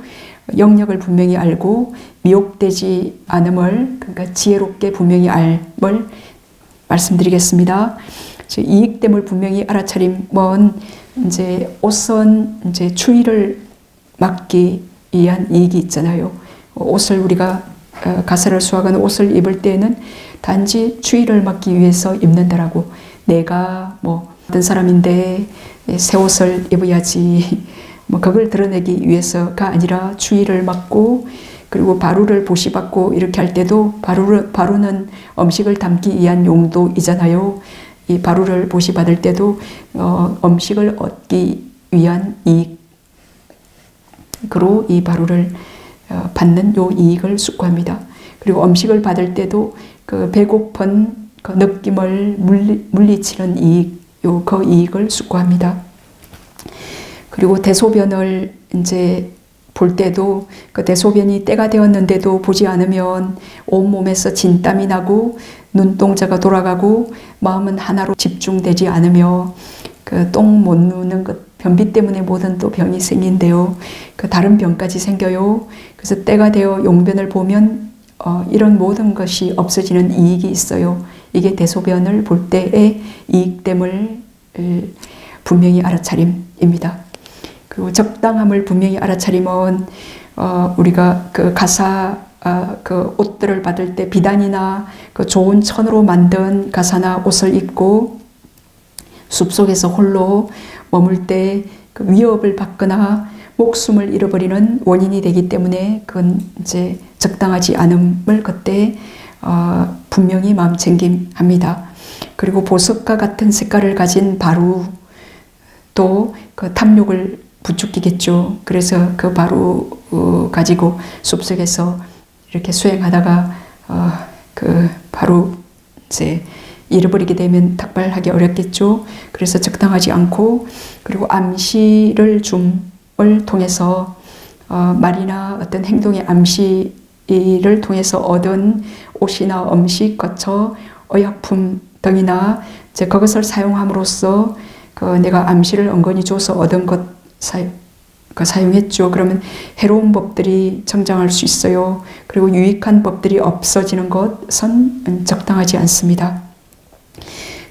영역을 분명히 알고 미혹되지 않음을, 그러니까 지혜롭게 분명히 알을 말씀드리겠습니다. 이익됨을 분명히 알아차림은 이제 옷은 이제 추위를 막기 위한 이익이 있잖아요. 옷을 우리가 가사를 수확하는 옷을 입을 때는 단지 추위를 막기 위해서 입는다라고, 내가 뭐 어떤 사람인데 새 옷을 입어야지 뭐 그걸 드러내기 위해서가 아니라 추위를 막고, 그리고 바루를 보시받고 이렇게 할 때도 바루는 음식을 담기 위한 용도이잖아요. 이 바루를 보시받을 때도 음식을 얻기 위한 이익으로 이 바루를 받는 요 이익을 숙고합니다. 그리고 음식을 받을 때도 그 배고픈 그 느낌을 물리치는 이익, 그 이익을 숙고합니다. 그리고 대소변을 이제 볼 때도 그 대소변이 때가 되었는데도 보지 않으면 온몸에서 진땀이 나고 눈동자가 돌아가고 마음은 하나로 집중되지 않으며 그 똥 못 누는 것, 변비 때문에 모든 또 병이 생긴대요. 그 다른 병까지 생겨요. 그래서 때가 되어 용변을 보면 이런 모든 것이 없어지는 이익이 있어요. 이게 대소변을 볼 때의 이익됨을 분명히 알아차림입니다. 그리고 적당함을 분명히 알아차림은 우리가 그 가사 그 옷들을 받을 때 비단이나 그 좋은 천으로 만든 가사나 옷을 입고 숲속에서 홀로 머물 때 그 위협을 받거나 목숨을 잃어버리는 원인이 되기 때문에 그건 이제 적당하지 않음을 그때 분명히 마음챙김합니다. 그리고 보석과 같은 색깔을 가진 바루, 또 그 탐욕을 부추기겠죠. 그래서 그 바루 가지고 숲속에서 이렇게 수행하다가 그 바로 이제 잃어버리게 되면 탁발하기 어렵겠죠. 그래서 적당하지 않고, 그리고 암시를 줌을 통해서 말이나 어떤 행동의 암시를 통해서 얻은 옷이나 음식, 거처, 의약품 등이나 이제 그것을 사용함으로써 내가 암시를 은근히 줘서 얻은 것 사용했죠. 그러면 해로운 법들이 성장할 수 있어요. 그리고 유익한 법들이 없어지는 것은 적당하지 않습니다.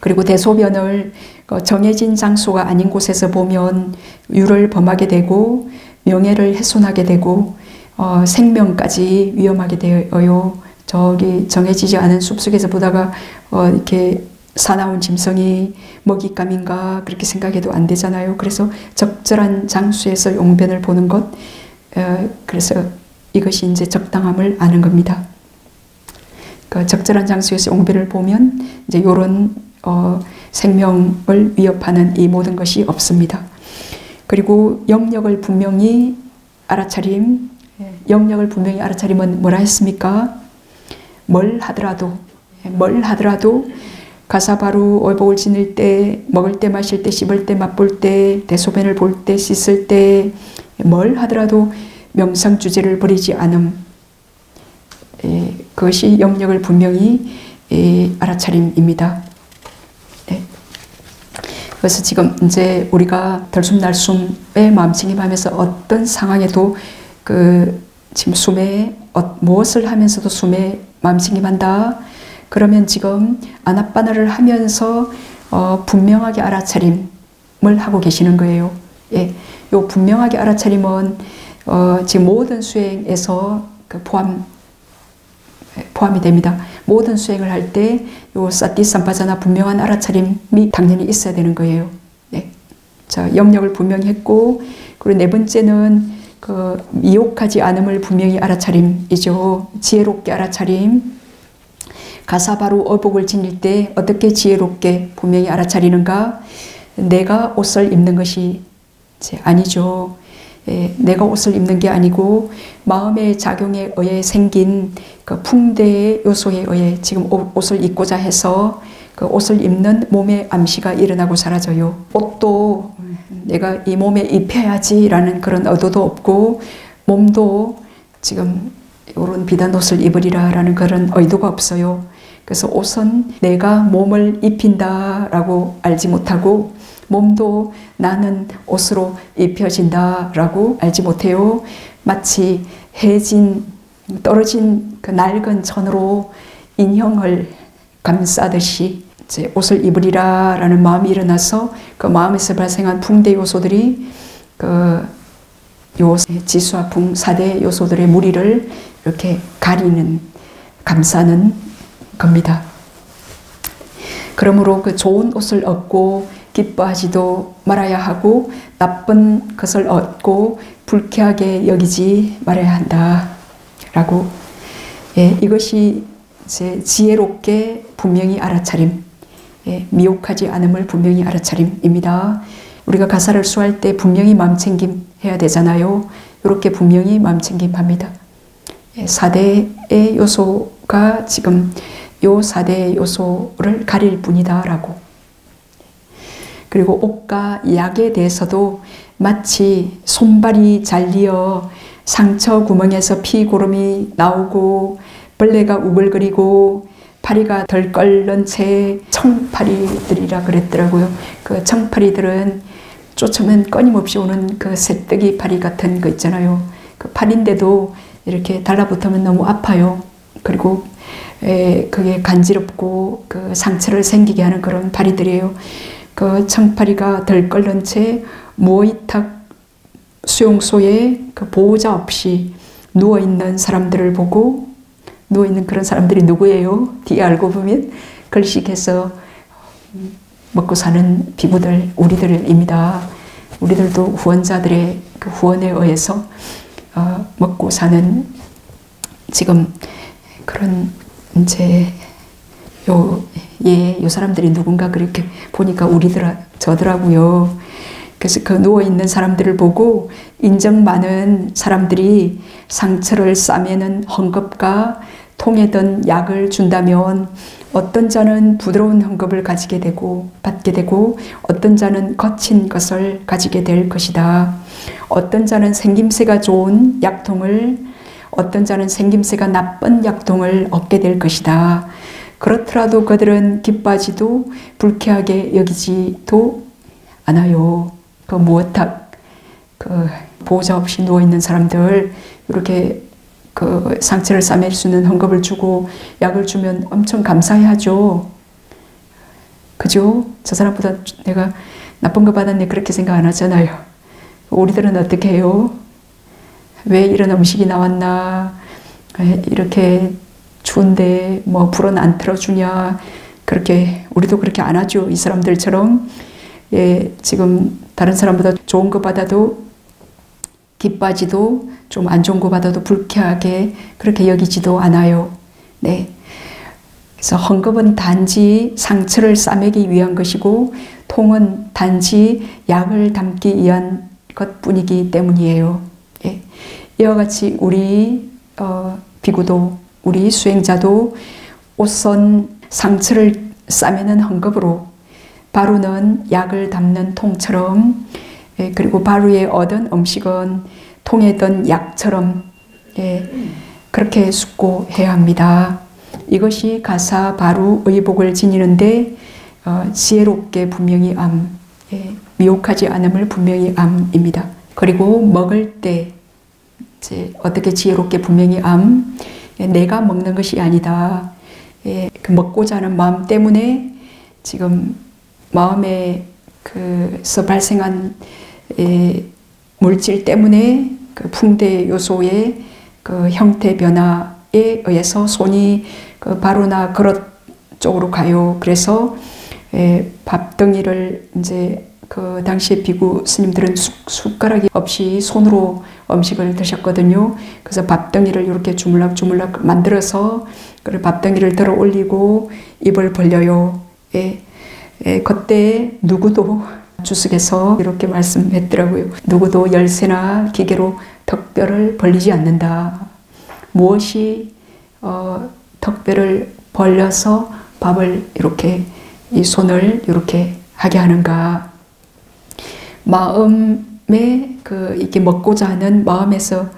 그리고 대소변을 정해진 장소가 아닌 곳에서 보면 유를 범하게 되고 명예를 훼손하게 되고 생명까지 위험하게 되어요. 저기 정해지지 않은 숲속에서 보다가 이렇게 사나운 짐승이 먹잇감인가 그렇게 생각해도 안 되잖아요. 그래서 적절한 장소에서 용변을 보는 것, 그래서 이것이 이제 적당함을 아는 겁니다. 그 적절한 장소에서 용변을 보면 이제 이런 생명을 위협하는 이 모든 것이 없습니다. 그리고 영역을 분명히 알아차림, 영역을 분명히 알아차림은 뭐라 했습니까? 뭘 하더라도 가사바루 의복을 지닐 때, 먹을 때, 마실 때, 씹을 때, 맛볼 때, 대소변을 볼 때, 씻을 때, 뭘 하더라도 명상주제를 버리지 않음, 그것이 영역을 분명히 알아차림입니다. 네. 그래서 지금 이제 우리가 들숨날숨의 마음챙김하면서 어떤 상황에도 지금 숨에 무엇을 하면서도 숨에 마음챙김한다. 그러면 지금 아나빠나를 하면서 분명하게 알아차림을 하고 계시는 거예요. 예, 요 분명하게 알아차림은 지금 모든 수행에서 포함이 됩니다. 모든 수행을 할 때 요 사티 삼파자나 분명한 알아차림이 당연히 있어야 되는 거예요. 예. 자, 영역을 분명히 했고, 그리고 네 번째는 미혹하지 않음을 분명히 알아차림이죠. 지혜롭게 알아차림. 가사바루 의복을 지닐 때 어떻게 지혜롭게 분명히 알아차리는가? 내가 옷을 입는 것이 아니죠. 내가 옷을 입는 게 아니고 마음의 작용에 의해 생긴 그 풍대의 요소에 의해 지금 옷을 입고자 해서 그 옷을 입는 몸의 암시가 일어나고 사라져요. 옷도 내가 이 몸에 입혀야지라는 그런 의도도 없고, 몸도 지금 이런 비단 옷을 입으리라라는 그런 의도가 없어요. 그래서 옷은 내가 몸을 입힌다라고 알지 못하고, 몸도 나는 옷으로 입혀진다라고 알지 못해요. 마치 떨어진 그 낡은 천으로 인형을 감싸듯이 이제 옷을 입으리라라는 마음이 일어나서 그 마음에서 발생한 붕대 요소들이 지수화풍 4대 요소들의 무리를 이렇게 감싸는 겁니다. 그러므로 그 좋은 옷을 얻고 기뻐하지도 말아야 하고, 나쁜 것을 얻고 불쾌하게 여기지 말아야 한다 라고, 이것이 이제 지혜롭게 분명히 알아차림, 미혹하지 않음을 분명히 알아차림입니다. 우리가 가사를 수할 때 분명히 마음챙김 해야 되잖아요. 이렇게 분명히 마음챙김 합니다. 4대의 요소가 지금 요 4대의 요소를 가릴 뿐이다 라고. 그리고 옷과 약에 대해서도 마치 손발이 잘리어 상처 구멍에서 피고름이 나오고 벌레가 우글거리고 파리가 덜 끓는 채 청파리들이라 그랬더라고요. 그 청파리들은 쫓으면 끊임없이 오는 그 새뜨기 파리 같은 거 있잖아요. 그 파리인데도 이렇게 달라붙으면 너무 아파요. 그리고 그게 간지럽고 그 상처를 생기게 하는 그런 파리들이에요. 그 청파리가 덜 끓는 채 모이탁 수용소에 그 보호자 없이 누워있는 사람들을 보고, 누워있는 그런 사람들이 누구예요? 뒤에 알고 보면 걸식해서 먹고 사는 비구들, 우리들입니다. 우리들도 후원자들의 그 후원에 의해서 먹고 사는 지금 그런 이제 요 사람들이 누군가 그렇게 보니까 저더라고요. 그래서 그 누워있는 사람들을 보고 인정 많은 사람들이 상처를 싸매는 헝겊과 통에 든 약을 준다면, 어떤 자는 부드러운 헝겊을 받게 되고 어떤 자는 거친 것을 가지게 될 것이다. 어떤 자는 생김새가 좋은 약통을, 어떤 자는 생김새가 나쁜 약통을 얻게 될 것이다. 그렇더라도 그들은 기뻐하지도 불쾌하게 여기지도 않아요. 그 무어탁, 그 보호자 없이 누워있는 사람들, 이렇게 그 상처를 싸맬 수 있는 헝겊을 주고 약을 주면 엄청 감사해하죠. 그죠? 저 사람보다 내가 나쁜 거 받았네 그렇게 생각 안 하잖아요. 우리들은 어떻게 해요? 왜 이런 음식이 나왔나? 이렇게 추운데 뭐 불은 안 틀어주냐? 그렇게 우리도 그렇게 안 하죠. 이 사람들처럼. 지금 다른 사람보다 좋은 거 받아도 기뻐하지도, 좀 안 좋은 거 받아도 불쾌하게 그렇게 여기지도 않아요. 네. 그래서 헝겊은 단지 상처를 싸매기 위한 것이고, 통은 단지 약을 담기 위한 것뿐이기 때문이에요. 이와 같이 우리 비구도, 우리 수행자도 옷은 상처를 싸매는 헝겊으로, 바루는 약을 담는 통처럼, 그리고 바루에 얻은 음식은 통에 든 약처럼 그렇게 숙고해야 합니다. 이것이 가사 바루 의복을 지니는데 지혜롭게 분명히 미혹하지 않음을 분명히 암입니다. 그리고 먹을 때 이제 어떻게 지혜롭게 분명히 내가 먹는 것이 아니다. 그 먹고자 하는 마음 때문에 지금 마음에 그서 발생한 물질 때문에 그 풍대 요소의 그 형태 변화에 의해서 손이 그 바루나 그릇 쪽으로 가요. 그래서 밥덩이를 이제 그 당시에 비구 스님들은 숟가락이 없이 손으로 음식을 드셨거든요. 그래서 밥덩이를 이렇게 주물럭주물럭 만들어서 그 밥덩이를 들어 올리고 입을 벌려요. 그때 누구도 주석에서 이렇게 말씀했더라고요. 누구도 열쇠나 기계로 턱뼈를 벌리지 않는다. 무엇이 턱뼈를 벌려서 밥을 이렇게 이 손을 이렇게 하게 하는가? 마음에 이게 먹고자 하는 마음에서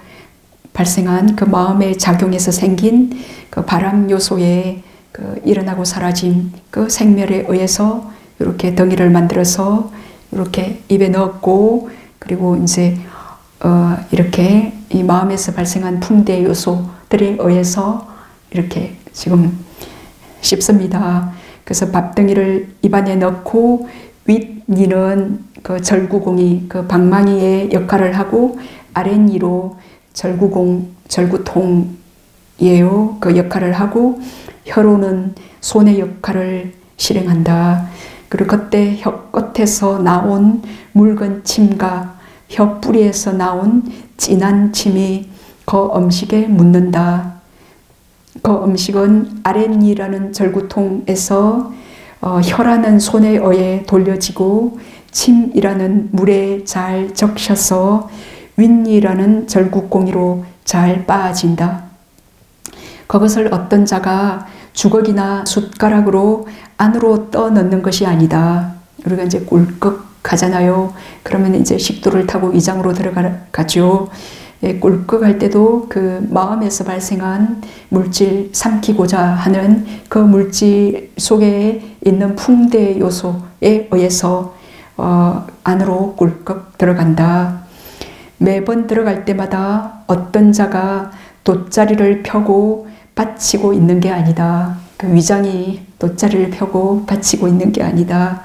발생한 그 마음의 작용에서 생긴 그 바람 요소의 일어나고 사라짐, 그 생멸에 의해서 이렇게 덩이를 만들어서 이렇게 입에 넣었고, 그리고 이제 이렇게 이 마음에서 발생한 풍대 요소들에 의해서 이렇게 지금 씹습니다. 그래서 밥덩이를 입안에 넣고 윗니는 그 절구공이 그 방망이의 역할을 하고 아랫니로 절구통이에요. 그 역할을 하고 혀로는 손의 역할을 실행한다. 그리고 그때 혀 끝에서 나온 묽은 침과 혀 뿌리에서 나온 진한 침이 그 음식에 묻는다. 그 음식은 아랫니라는 절구통에서 혀라는 손에 의해 돌려지고 침이라는 물에 잘 적셔서 윗니라는 절구공이로 잘 빠진다. 그것을 어떤 자가 주걱이나 숟가락으로 안으로 떠 넣는 것이 아니다. 우리가 이제 꿀꺽 하잖아요. 그러면 이제 식도를 타고 위장으로 들어가죠. 예, 꿀꺽 할 때도 그 마음에서 발생한 물질, 삼키고자 하는 그 물질 속에 있는 풍대 요소에 의해서 안으로 꿀꺽 들어간다. 매번 들어갈 때마다 어떤 자가 돗자리를 펴고 받치고 있는 게 아니다. 그 위장이 돗자리를 펴고 받치고 있는 게 아니다.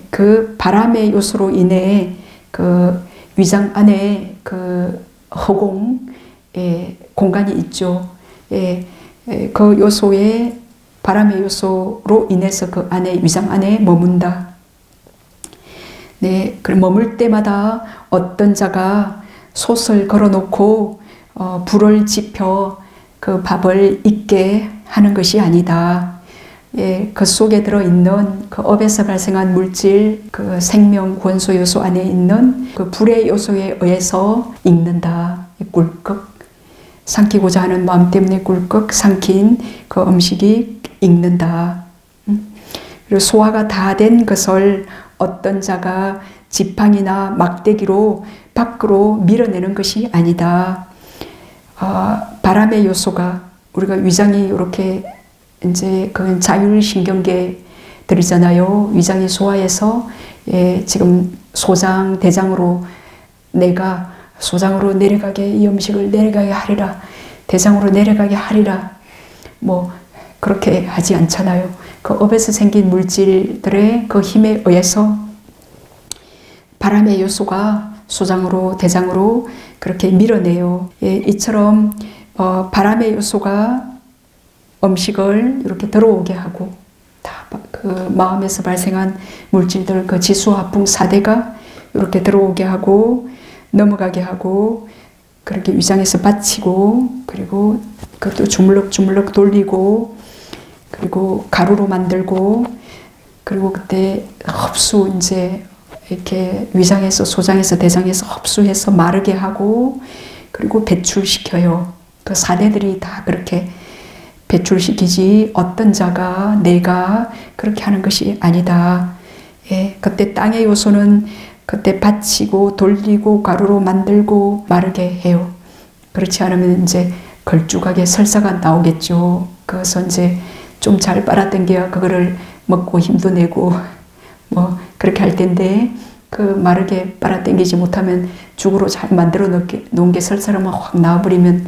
그 바람의 요소로 인해 그 위장 안에 그 허공 공간이 있죠. 그 요소에 바람의 요소로 인해서 그 안에 위장 안에 머문다. 네, 그럼 머물 때마다 어떤 자가 솥을 걸어놓고 불을 지펴 그 밥을 익게 하는 것이 아니다. 그 속에 들어있는 그 업에서 발생한 물질, 그 생명 원소 요소 안에 있는 그 불의 요소에 의해서 익는다. 꿀꺽 삼키고자 하는 마음 때문에 꿀꺽 삼킨 그 음식이 익는다. 그리고 소화가 다 된 것을 어떤 자가 지팡이나 막대기로 밖으로 밀어내는 것이 아니다. 바람의 요소가 우리가 위장이 이렇게 이제 그건 자율신경계들이잖아요. 위장이 소화해서 지금 소장, 대장으로 내가 소장으로 내려가게 이 음식을 내려가게 하리라. 대장으로 내려가게 하리라. 뭐 그렇게 하지 않잖아요. 그 업에서 생긴 물질들의 그 힘에 의해서 바람의 요소가 소장으로 대장으로 그렇게 밀어내요. 이처럼 바람의 요소가 음식을 이렇게 들어오게 하고 다 그 마음에서 발생한 물질들 그 지수화풍 4대가 이렇게 들어오게 하고 넘어가게 하고 그렇게 위장에서 받치고 그리고 그것도 주물럭주물럭 돌리고 그리고 가루로 만들고 그리고 그때 흡수 이제 이렇게 위장에서 소장에서 대장에서 흡수해서 마르게 하고 그리고 배출시켜요. 그 4대들이 다 그렇게 배출시키지 어떤 자가 내가 그렇게 하는 것이 아니다. 그때 땅의 요소는 그때 받치고 돌리고 가루로 만들고 마르게 해요. 그렇지 않으면 이제 걸쭉하게 설사가 나오겠죠. 그래서 이제 좀 잘 빨아당겨야 그거를 먹고 힘도 내고 뭐 그렇게 할 텐데 그 마르게 빨아당기지 못하면 죽으로 잘 만들어 놓은 게 설사로만 확 나와버리면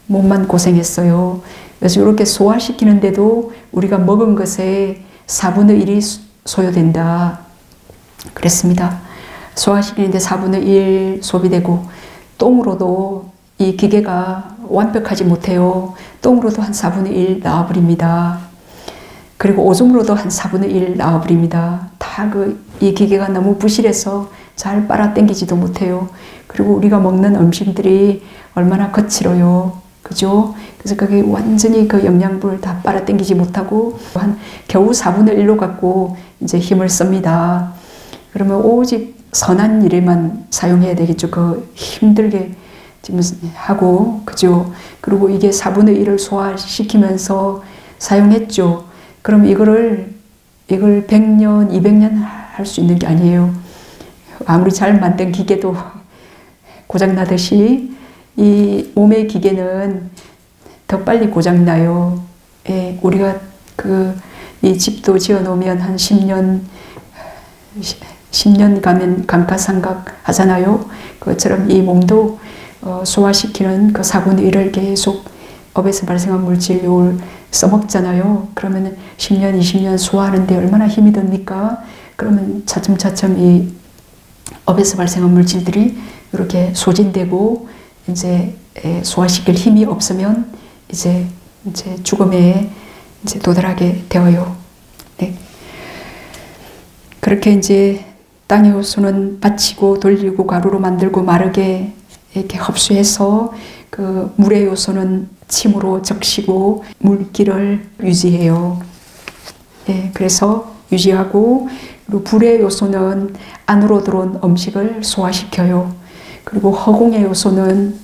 몸만 고생했어요. 그래서 이렇게 소화시키는데도 우리가 먹은 것의 4분의 1이 소요된다. 그랬습니다. 소화시키는데 4분의 1 소비되고 똥으로도 이 기계가 완벽하지 못해요. 똥으로도 한 4분의 1 나와버립니다. 그리고 오줌으로도 한 4분의 1 나와버립니다. 다 이 기계가 너무 부실해서 잘 빨아당기지도 못해요. 그리고 우리가 먹는 음식들이 얼마나 거칠어요. 그죠? 그래서 그게 완전히 그 영양분을 다 빨아당기지 못하고 한 겨우 4분의 1로 갖고 이제 힘을 씁니다. 그러면 오직 선한 일에만 사용해야 되겠죠. 그 힘들게 지금 하고, 그죠? 그리고 이게 4분의 1을 소화시키면서 사용했죠. 그럼 이거를 이걸 100년, 200년 할 수 있는 게 아니에요. 아무리 잘 만든 기계도 고장나듯이 이 몸의 기계는 더 빨리 고장나요. 예, 우리가 이 집도 지어 놓으면 한 10년 가면 감가상각 하잖아요. 그것처럼 이 몸도 소화시키는 그 4분의 1을 계속 업에서 발생한 물질을 써먹잖아요. 그러면 10년, 20년 소화하는데 얼마나 힘이 듭니까? 그러면 차츰차츰 이 업에서 발생한 물질들이 이렇게 소진되고 이제 소화시킬 힘이 없으면 이제 죽음에 이제 도달하게 되어요. 네. 그렇게 이제 땅의 요소는 받치고 돌리고 가루로 만들고 마르게 이렇게 흡수해서 그 물의 요소는 침으로 적시고 물기를 유지해요. 예, 그래서 유지하고, 그리고 불의 요소는 안으로 들어온 음식을 소화시켜요. 그리고 허공의 요소는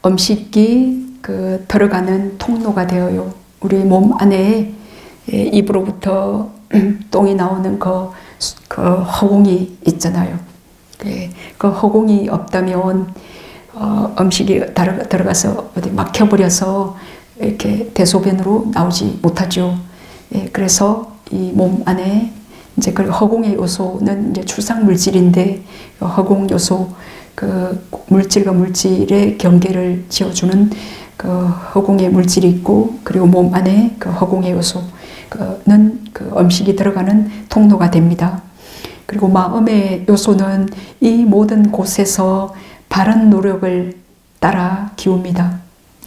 음식이 들어가는 통로가 되어요. 우리 몸 안에 입으로부터 똥이 나오는 그 허공이 있잖아요. 그 허공이 없다면 음식이 들어가서 어디 막혀버려서 이렇게 대소변으로 나오지 못하죠. 예, 그래서 이 몸 안에 이제 그 허공의 요소는 이제 출상 물질인데, 허공 요소, 그 물질과 물질의 경계를 지어주는 그 허공의 물질이 있고, 그리고 몸 안에 그 허공의 요소는 그 음식이 들어가는 통로가 됩니다. 그리고 마음의 요소는 이 모든 곳에서 바른 노력을 따라 기웁니다.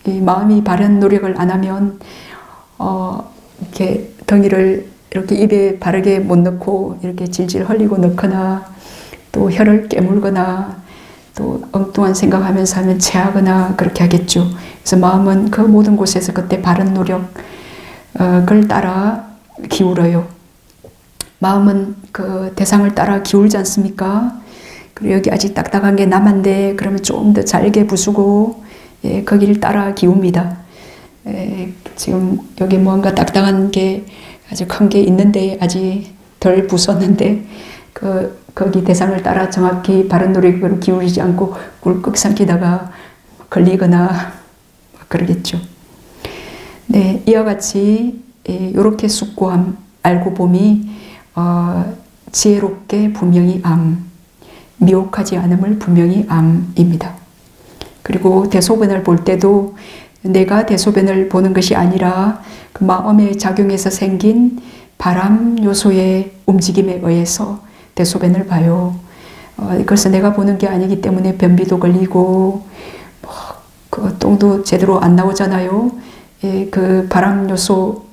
이 마음이 바른 노력을 안 하면 이렇게 덩이를 이렇게 입에 바르게 못 넣고 이렇게 질질 흘리고 넣거나, 또 혀를 깨물거나, 또 엉뚱한 생각하면서 하면 체하거나 그렇게 하겠죠. 그래서 마음은 그 모든 곳에서 그때 바른 노력을 따라 기울어요. 마음은 그 대상을 따라 기울지 않습니까? 그리고 여기 아직 딱딱한 게 남았는데 그러면 좀 더 잘게 부수고, 예, 거기를 따라 기웁니다. 지금 여기 뭔가 딱딱한 게 아주 큰 게 있는데 아직 덜 부쉈는데 거기 대상을 따라 정확히 바른 노력으로 기울이지 않고 꿀꺽 삼키다가 걸리거나 그러겠죠. 네, 이와 같이 이렇게 숙고함, 알고 봄이 지혜롭게 분명히 암, 미혹하지 않음을 분명히 암입니다. 그리고 대소변을 볼 때도 내가 대소변을 보는 것이 아니라 그 마음의 작용에서 생긴 바람 요소의 움직임에 의해서 대소변을 봐요. 그래서 내가 보는 게 아니기 때문에 변비도 걸리고 그 똥도 제대로 안 나오잖아요. 예, 그 바람 요소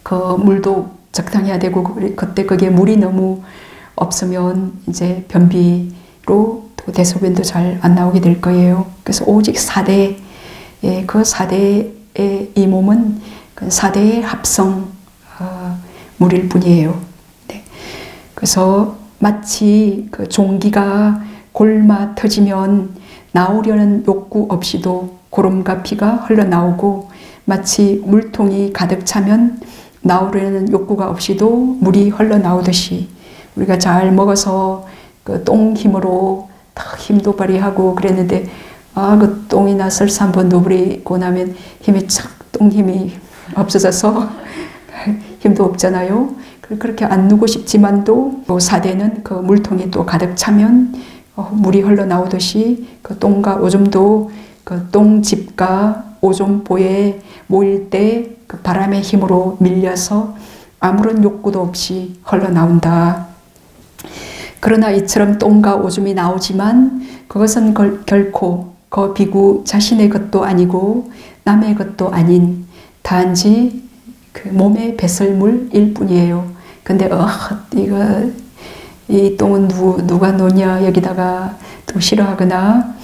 그 물도 적당해야 되고, 그때 거기에 물이 너무 없으면 이제 변비로 또 대소변도 잘 안 나오게 될 거예요. 그래서 오직 4대, 예, 그 4대의 이 몸은 그 4대의 합성 물일 뿐이에요. 네. 그래서 마치 그 종기가 골마 터지면 나오려는 욕구 없이도 고름과 피가 흘러나오고, 마치 물통이 가득 차면 나오려는 욕구가 없이도 물이 흘러나오듯이, 우리가 잘 먹어서 그 똥 힘으로 다 힘도 발휘하고 그랬는데, 그 똥이나 설사 한번 누부리고 나면 똥 힘이 없어져서 힘도 없잖아요. 그렇게 안 누고 싶지만도 또 4대는 그 물통이 또 가득 차면 물이 흘러나오듯이 그 똥과 오줌도 그 똥집과 오줌보에 모일 때 그 바람의 힘으로 밀려서 아무런 욕구도 없이 흘러나온다. 그러나 이처럼 똥과 오줌이 나오지만 그것은 결코 그 비구 자신의 것도 아니고 남의 것도 아닌 단지 그 몸의 배설물일 뿐이에요. 근데 이 똥은 누가 놓냐 여기다가 또 싫어하거나,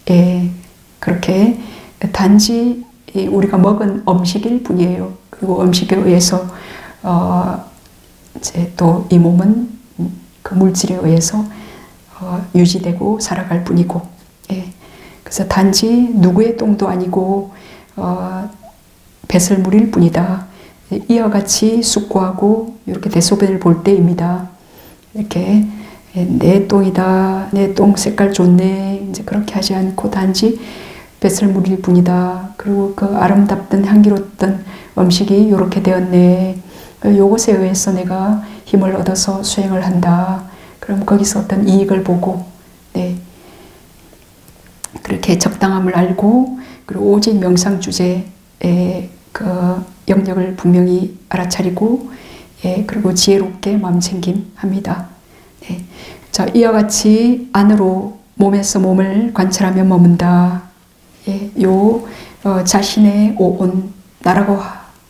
예, 그렇게 단지 우리가 먹은 음식일 뿐이에요. 그리고 음식에 의해서 이제 또 이 몸은 그 물질에 의해서 유지되고 살아갈 뿐이고, 예. 그래서 단지 누구의 똥도 아니고 배설물일 뿐이다. 이와 같이 숙고하고 이렇게 대소변을 볼 때입니다. 이렇게 내 똥이다, 내 똥 색깔 좋네, 이제 그렇게 하지 않고 단지 배설물일 뿐이다. 그리고 그 아름답던 향기롭던 음식이 이렇게 되었네. 요것에 의해서 내가 힘을 얻어서 수행을 한다. 그럼 거기서 어떤 이익을 보고, 네, 그렇게 적당함을 알고, 그리고 오직 명상 주제의 그 영역을 분명히 알아차리고, 예, 그리고 지혜롭게 마음챙김 합니다. 네. 자, 이와 같이 안으로 몸에서 몸을 관찰하며 머문다. 예, 자신의 오온, 나라고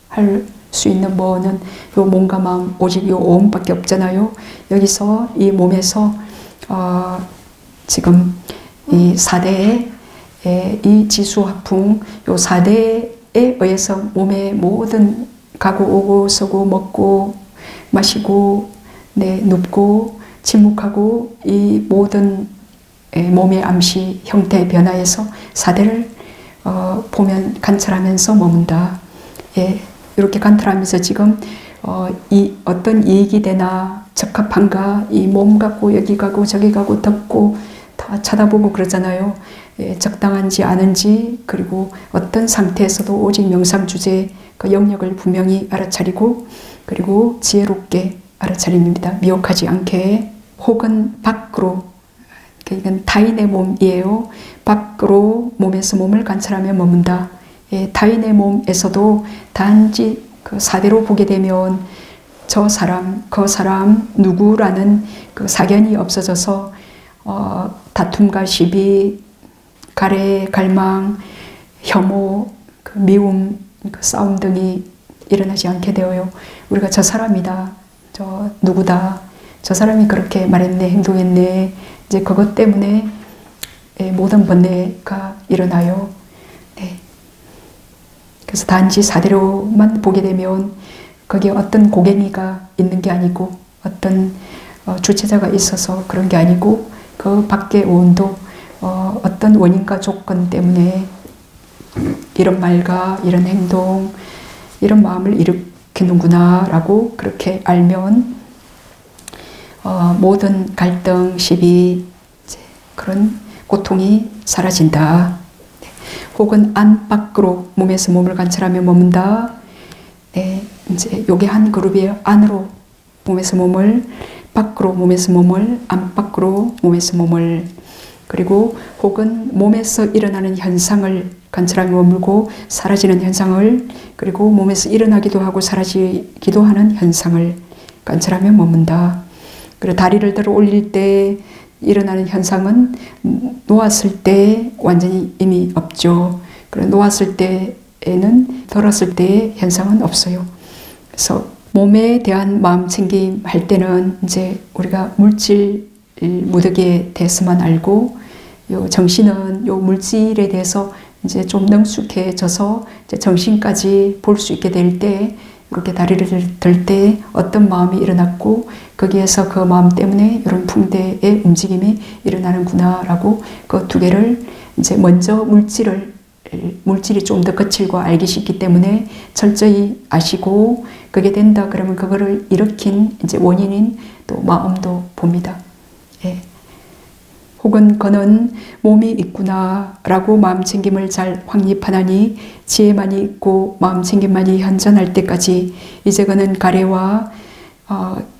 할 수 있는 뭐는 요 몸과 마음, 오직 요 오온밖에 없잖아요. 여기서 이 몸에서 지금 이 4대의 이 지수화풍, 요 4대에 의해서 몸의 모든 가고 오고 서고 먹고 마시고, 네, 눕고 침묵하고 이 모든 몸의 암시 형태의 변화에서 4대를 보면 관찰하면서 머문다. 예, 이렇게 관찰하면서 지금 이 어떤 이익이 되나, 적합한가, 이 몸 갖고 여기 가고 저기 가고 덮고 다 쳐다보고 그러잖아요. 예, 적당한지 아닌지, 그리고 어떤 상태에서도 오직 명상 주제의 그 영역을 분명히 알아차리고, 그리고 지혜롭게 알아차립니다. 미혹하지 않게. 혹은 밖으로, 이건 타인의 몸이에요. 밖으로 몸에서 몸을 관찰하며 머문다. 예, 타인의 몸에서도 단지 그 4대로 보게 되면 저 사람, 그 사람, 누구라는 그 사견이 없어져서 다툼과 시비, 가래, 갈망, 혐오, 그 미움, 그 싸움 등이 일어나지 않게 되어요. 우리가 저 사람이다, 저 누구다, 저 사람이 그렇게 말했네, 행동했네, 이제 그것 때문에 모든 번뇌가 일어나요. 네. 그래서 단지 4대로만 보게 되면 거기에 어떤 고갱이가 있는 게 아니고, 어떤 주체자가 있어서 그런 게 아니고, 그 밖의 오온도 어떤 원인과 조건 때문에 이런 말과 이런 행동, 이런 마음을 일으키는구나 라고 그렇게 알면 모든 갈등, 시비, 그런 고통이 사라진다. 네. 혹은 안팎으로 몸에서 몸을 관찰하며 머문다. 네, 이제 요게 한 그룹이에요. 안으로 몸에서 몸을, 밖으로 몸에서 몸을, 안팎으로 몸에서 몸을. 그리고 혹은 몸에서 일어나는 현상을 관찰하며 머물고, 사라지는 현상을, 그리고 몸에서 일어나기도 하고 사라지기도 하는 현상을 관찰하며 머문다. 그리고 다리를 들어 올릴 때 일어나는 현상은 놓았을 때 완전히 이미 없죠. 그리고 놓았을 때에는, 들었을 때의 현상은 없어요. 그래서 몸에 대한 마음 챙김 할 때는 이제 우리가 물질 무더기에 대해서만 알고, 요 정신은 요 물질에 대해서 이제 좀 능숙해져서 이제 정신까지 볼 수 있게 될 때, 이렇게 다리를 들 때 어떤 마음이 일어났고, 거기에서 그 마음 때문에 이런 풍대의 움직임이 일어나는구나 라고 그 두 개를 이제 먼저 물질이 좀 더 거칠고 알기 쉽기 때문에 철저히 아시고, 그게 된다 그러면 그거를 일으킨 이제 원인인 또 마음도 봅니다. 예. 혹은 그는 몸이 있구나 라고 마음챙김을 잘 확립하나니 지혜만이 있고 마음챙김만이 현존할 때까지 이제 그는 가래와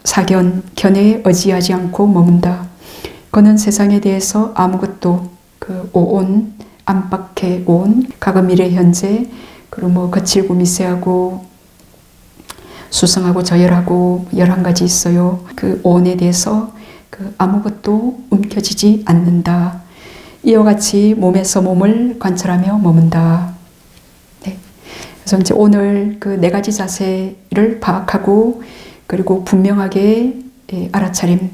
사견, 견해에 의지하지 않고 머문다. 그는 세상에 대해서 아무것도 그 오온, 안팎의 온, 과거, 미래, 현재, 그리고 뭐 거칠고 미세하고 수성하고 저열하고 11가지 있어요. 그 오온에 대해서 그 아무것도 움켜쥐지 않는다. 이와 같이 몸에서 몸을 관찰하며 머문다. 네. 그래서 이제 오늘 그 4가지 자세를 파악하고, 그리고 분명하게 알아차림의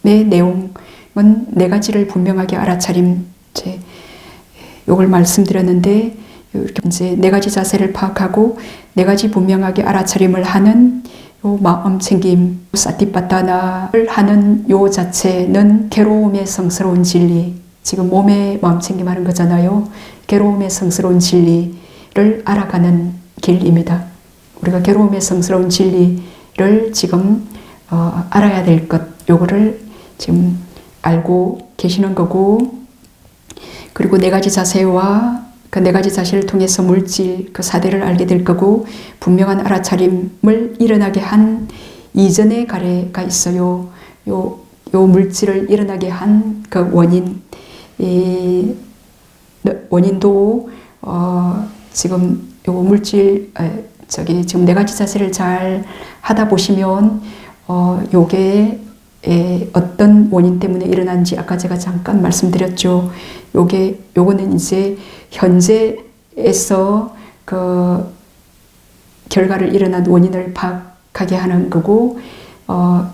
내용은 4가지를 분명하게 알아차림, 이제 요걸 말씀드렸는데, 이렇게 이제 4가지 자세를 파악하고 4가지 분명하게 알아차림을 하는 요 마음 챙김, 사티파타나를 하는 요 자체는 괴로움의 성스러운 진리, 지금 몸에 마음 챙김하는 거잖아요. 괴로움의 성스러운 진리를 알아가는 길입니다. 우리가 괴로움의 성스러운 진리를 지금 알아야 될 것, 요거를 지금 알고 계시는 거고, 그리고 네 가지 자세와 그 네 가지 자세를 통해서 물질 그 사대를 알게 될 거고, 분명한 알아차림을 일어나게 한 이전의 가래가 있어요. 요 물질을 일어나게 한 그 원인, 이 원인도 지금 요 물질 지금 네 가지 자세를 잘 하다 보시면 요게 어떤 원인 때문에 일어난지 아까 제가 잠깐 말씀드렸죠. 요거는 이제 현재에서 그 결과를 일어난 원인을 파악하게 하는 거고,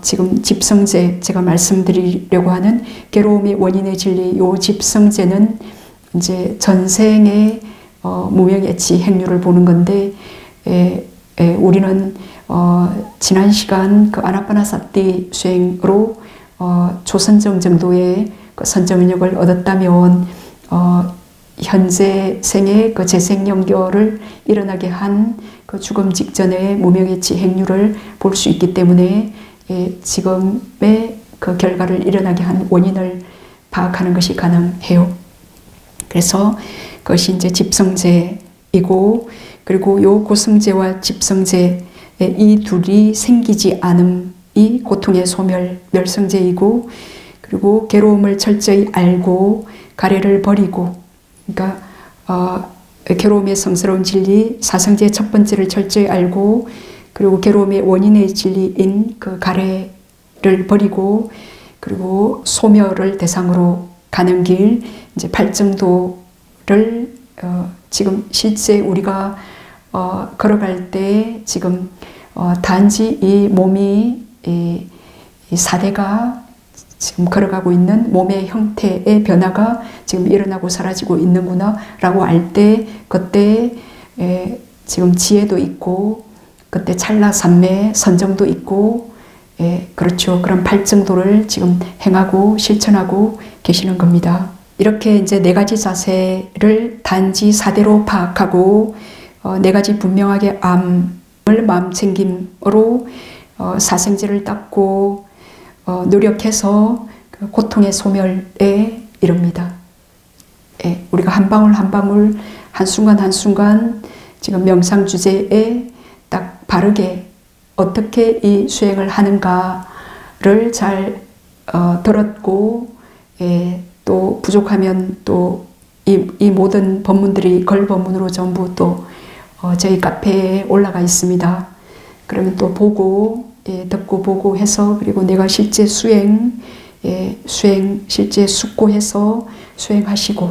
지금 집성제, 제가 말씀드리려고 하는 괴로움의 원인의 진리, 요 집성제는 이제 전생의 무명예치 행류를 보는 건데, 우리는 지난 시간 그 아나파나사티 수행으로 조선정 정도의 그 선정력을 얻었다면 현재 생의 그 재생 연결을 일어나게 한 그 죽음 직전의 무명예치 행류를 볼 수 있기 때문에 지금의 그 결과를 일어나게 한 원인을 파악하는 것이 가능해요. 그래서 그것이 이제 집성제이고, 그리고 요 고성제와 집성제 이 둘이 생기지 않음이 고통의 소멸, 멸성제이고, 그리고 괴로움을 철저히 알고 가래를 버리고, 그러니까 괴로움의 성스러운 진리, 사성제의 첫 번째를 철저히 알고, 그리고 괴로움의 원인의 진리인 그 가래를 버리고, 그리고 소멸을 대상으로 가는 길, 이제 발정도를 지금 실제 우리가 걸어갈 때 지금 단지 이 몸이 이 사대가 지금 걸어가고 있는 몸의 형태의 변화가 지금 일어나고 사라지고 있는구나 라고 알 때, 그때 지금 지혜도 있고, 그때 찰나삼매 선정도 있고, 그렇죠. 그런 발정도를 지금 행하고 실천하고 계시는 겁니다. 이렇게 이제 네 가지 자세를 단지 사대로 파악하고, 네 가지 분명하게 암을 마음챙김으로 사생제를 닦고 노력해서 그 고통의 소멸에 이릅니다. 우리가 한 방울 한 방울, 한순간 한순간 지금 명상 주제에 딱 바르게 어떻게 이 수행을 하는가를 잘 들었고, 또 부족하면 또 이 모든 법문들이 걸법문으로 전부 또 저희 카페에 올라가 있습니다. 그러면 또 보고, 듣고 보고 해서, 그리고 내가 실제 수행 실제 숙고해서 수행하시고,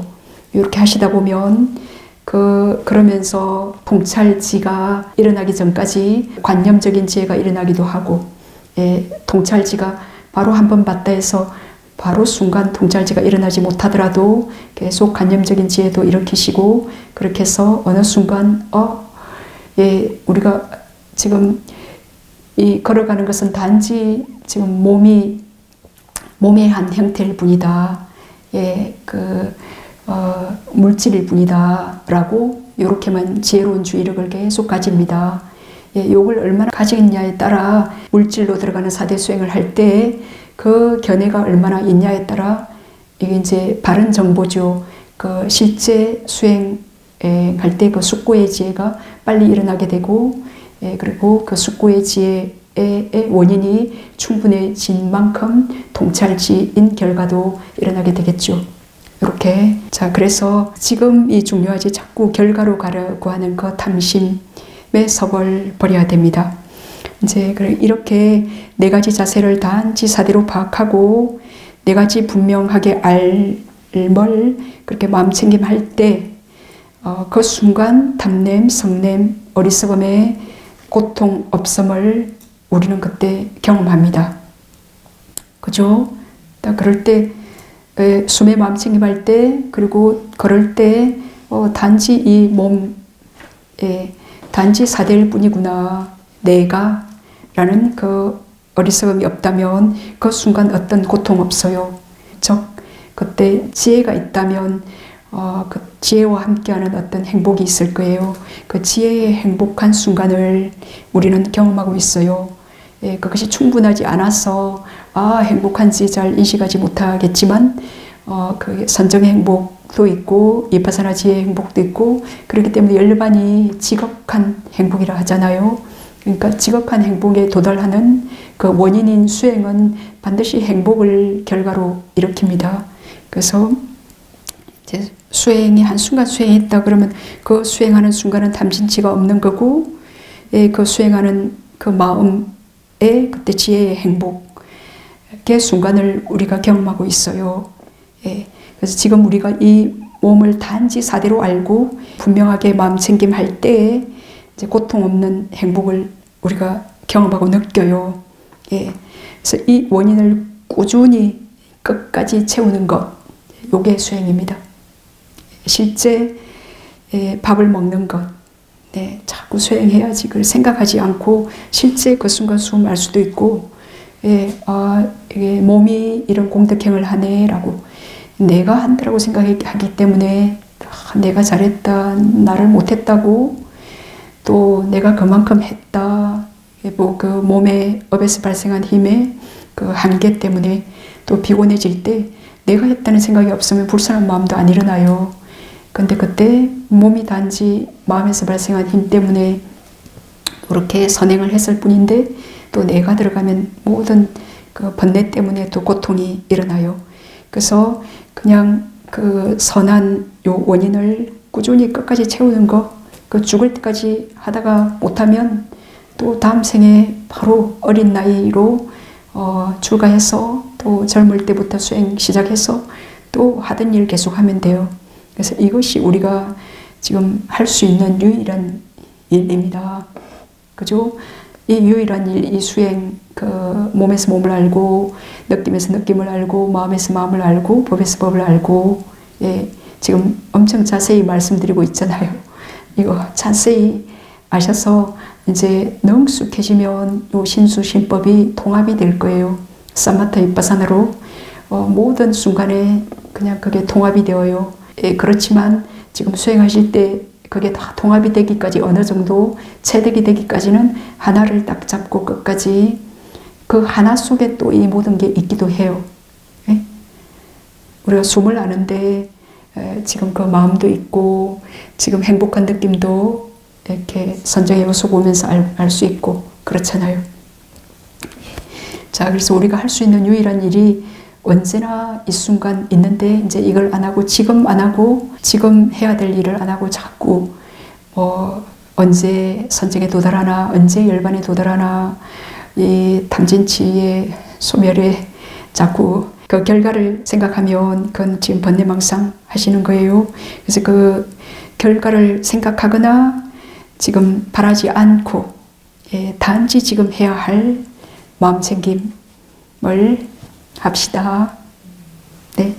이렇게 하시다 보면 그러면서 통찰지가 일어나기 전까지 관념적인 지혜가 일어나기도 하고, 통찰지가 바로 한번 봤다 해서 바로 순간 통찰지가 일어나지 못하더라도 계속 관념적인 지혜도 일으키시고, 그렇게 해서 어느 순간 우리가 지금 이 걸어가는 것은 단지 지금 몸의 한 형태일 뿐이다. 물질일 뿐이다. 라고 이렇게만 지혜로운 주의력을 계속 가집니다. 요걸 얼마나 가지겠냐에 따라 물질로 들어가는 사대 수행을 할 때 그 견해가 얼마나 있냐에 따라 이게 이제 바른 정보죠. 그 실제 수행할 때 그 숙고의 지혜가 빨리 일어나게 되고, 그리고 그 숙고의 지혜의 원인이 충분해진 만큼 통찰지인 결과도 일어나게 되겠죠. 이렇게. 자, 그래서 지금 이 중요하지, 자꾸 결과로 가려고 하는 그 탐심의 섭을 버려야 됩니다. 이제 이렇게 네 가지 자세를 단지 사대로 파악하고 네 가지 분명하게 알뭘 그렇게 마음챙김 할 때 그 순간 담냄, 성냄, 어리석음의 고통 없음을 우리는 그때 경험합니다. 그죠? 그럴 때 숨에 마음챙김 할 때, 그리고 걸을 때 단지 이 몸에 단지 사대일 뿐이구나, 내가 라는 그 어리석음이 없다면 그 순간 어떤 고통 없어요. 즉 그때 지혜가 있다면 지혜와 함께하는 어떤 행복이 있을 거예요. 그 지혜의 행복한 순간을 우리는 경험하고 있어요. 예, 그것이 충분하지 않아서 행복한지 잘 인식하지 못하겠지만 그 선정의 행복도 있고 이파사나 지혜의 행복도 있고, 그렇기 때문에 열반이 지극한 행복이라 하잖아요. 그러니까 지극한 행복에 도달하는 그 원인인 수행은 반드시 행복을 결과로 일으킵니다. 그래서 이제 수행이 한순간 수행했다 그러면 그 수행하는 순간은 탐진치가 없는 거고, 그 수행하는 그 마음의 그때 지혜의 행복의 순간을 우리가 경험하고 있어요. 그래서 지금 우리가 이 몸을 단지 사대로 알고 분명하게 마음 챙김할 때에 이제 고통 없는 행복을 우리가 경험하고 느껴요. 그래서 이 원인을 꾸준히 끝까지 채우는 것, 요게 수행입니다. 실제 밥을 먹는 것, 자꾸 수행해야지 그걸 생각하지 않고 실제 그 순간 숨 알 수도 있고, 이게 몸이 이런 공덕행을 하네라고 내가 한다라고 생각하기 때문에 내가 잘했다, 나를 못했다고, 또 내가 그만큼 했다, 뭐 그 몸의 업에서 발생한 힘의 그 한계 때문에 또 피곤해질 때 내가 했다는 생각이 없으면 불쌍한 마음도 안 일어나요. 근데 그때 몸이 단지 마음에서 발생한 힘 때문에 그렇게 선행을 했을 뿐인데, 또 내가 들어가면 모든 그 번뇌 때문에 또 고통이 일어나요. 그래서 그냥 그 선한 요 원인을 꾸준히 끝까지 채우는 거, 그 죽을 때까지 하다가 못하면 또 다음 생에 바로 어린 나이로 출가해서 또 젊을 때부터 수행 시작해서 또 하던 일 계속하면 돼요. 그래서 이것이 우리가 지금 할 수 있는 유일한 일입니다. 그죠? 이 유일한 일, 이 수행, 그 몸에서 몸을 알고, 느낌에서 느낌을 알고, 마음에서 마음을 알고, 법에서 법을 알고, 지금 엄청 자세히 말씀드리고 있잖아요. 이거 자세히 아셔서 이제 능숙해지면 요 신수 신법이 통합이 될 거예요. 사마타 위파사나로 모든 순간에 그냥 그게 통합이 되어요. 그렇지만 지금 수행하실 때 그게 다 통합이 되기까지 어느 정도 체득이 되기까지는 하나를 딱 잡고 끝까지 그 하나 속에 또 이 모든 게 있기도 해요. 우리가 숨을 아는데 지금 그 마음도 있고 지금 행복한 느낌도 이렇게 선정의 요소 보면서 알 수 있고 그렇잖아요. 자, 그래서 우리가 할 수 있는 유일한 일이 언제나 이 순간 있는데 이제 이걸 안 하고 지금 안 하고 지금 해야 될 일을 안 하고 자꾸 언제 선정에 도달하나, 언제 열반에 도달하나, 이 탐진치의 소멸에 자꾸 그 결과를 생각하면 그건 지금 번뇌망상 하시는 거예요. 그래서 그 결과를 생각하거나 지금 바라지 않고 단지 지금 해야 할 마음 챙김을 합시다. 네.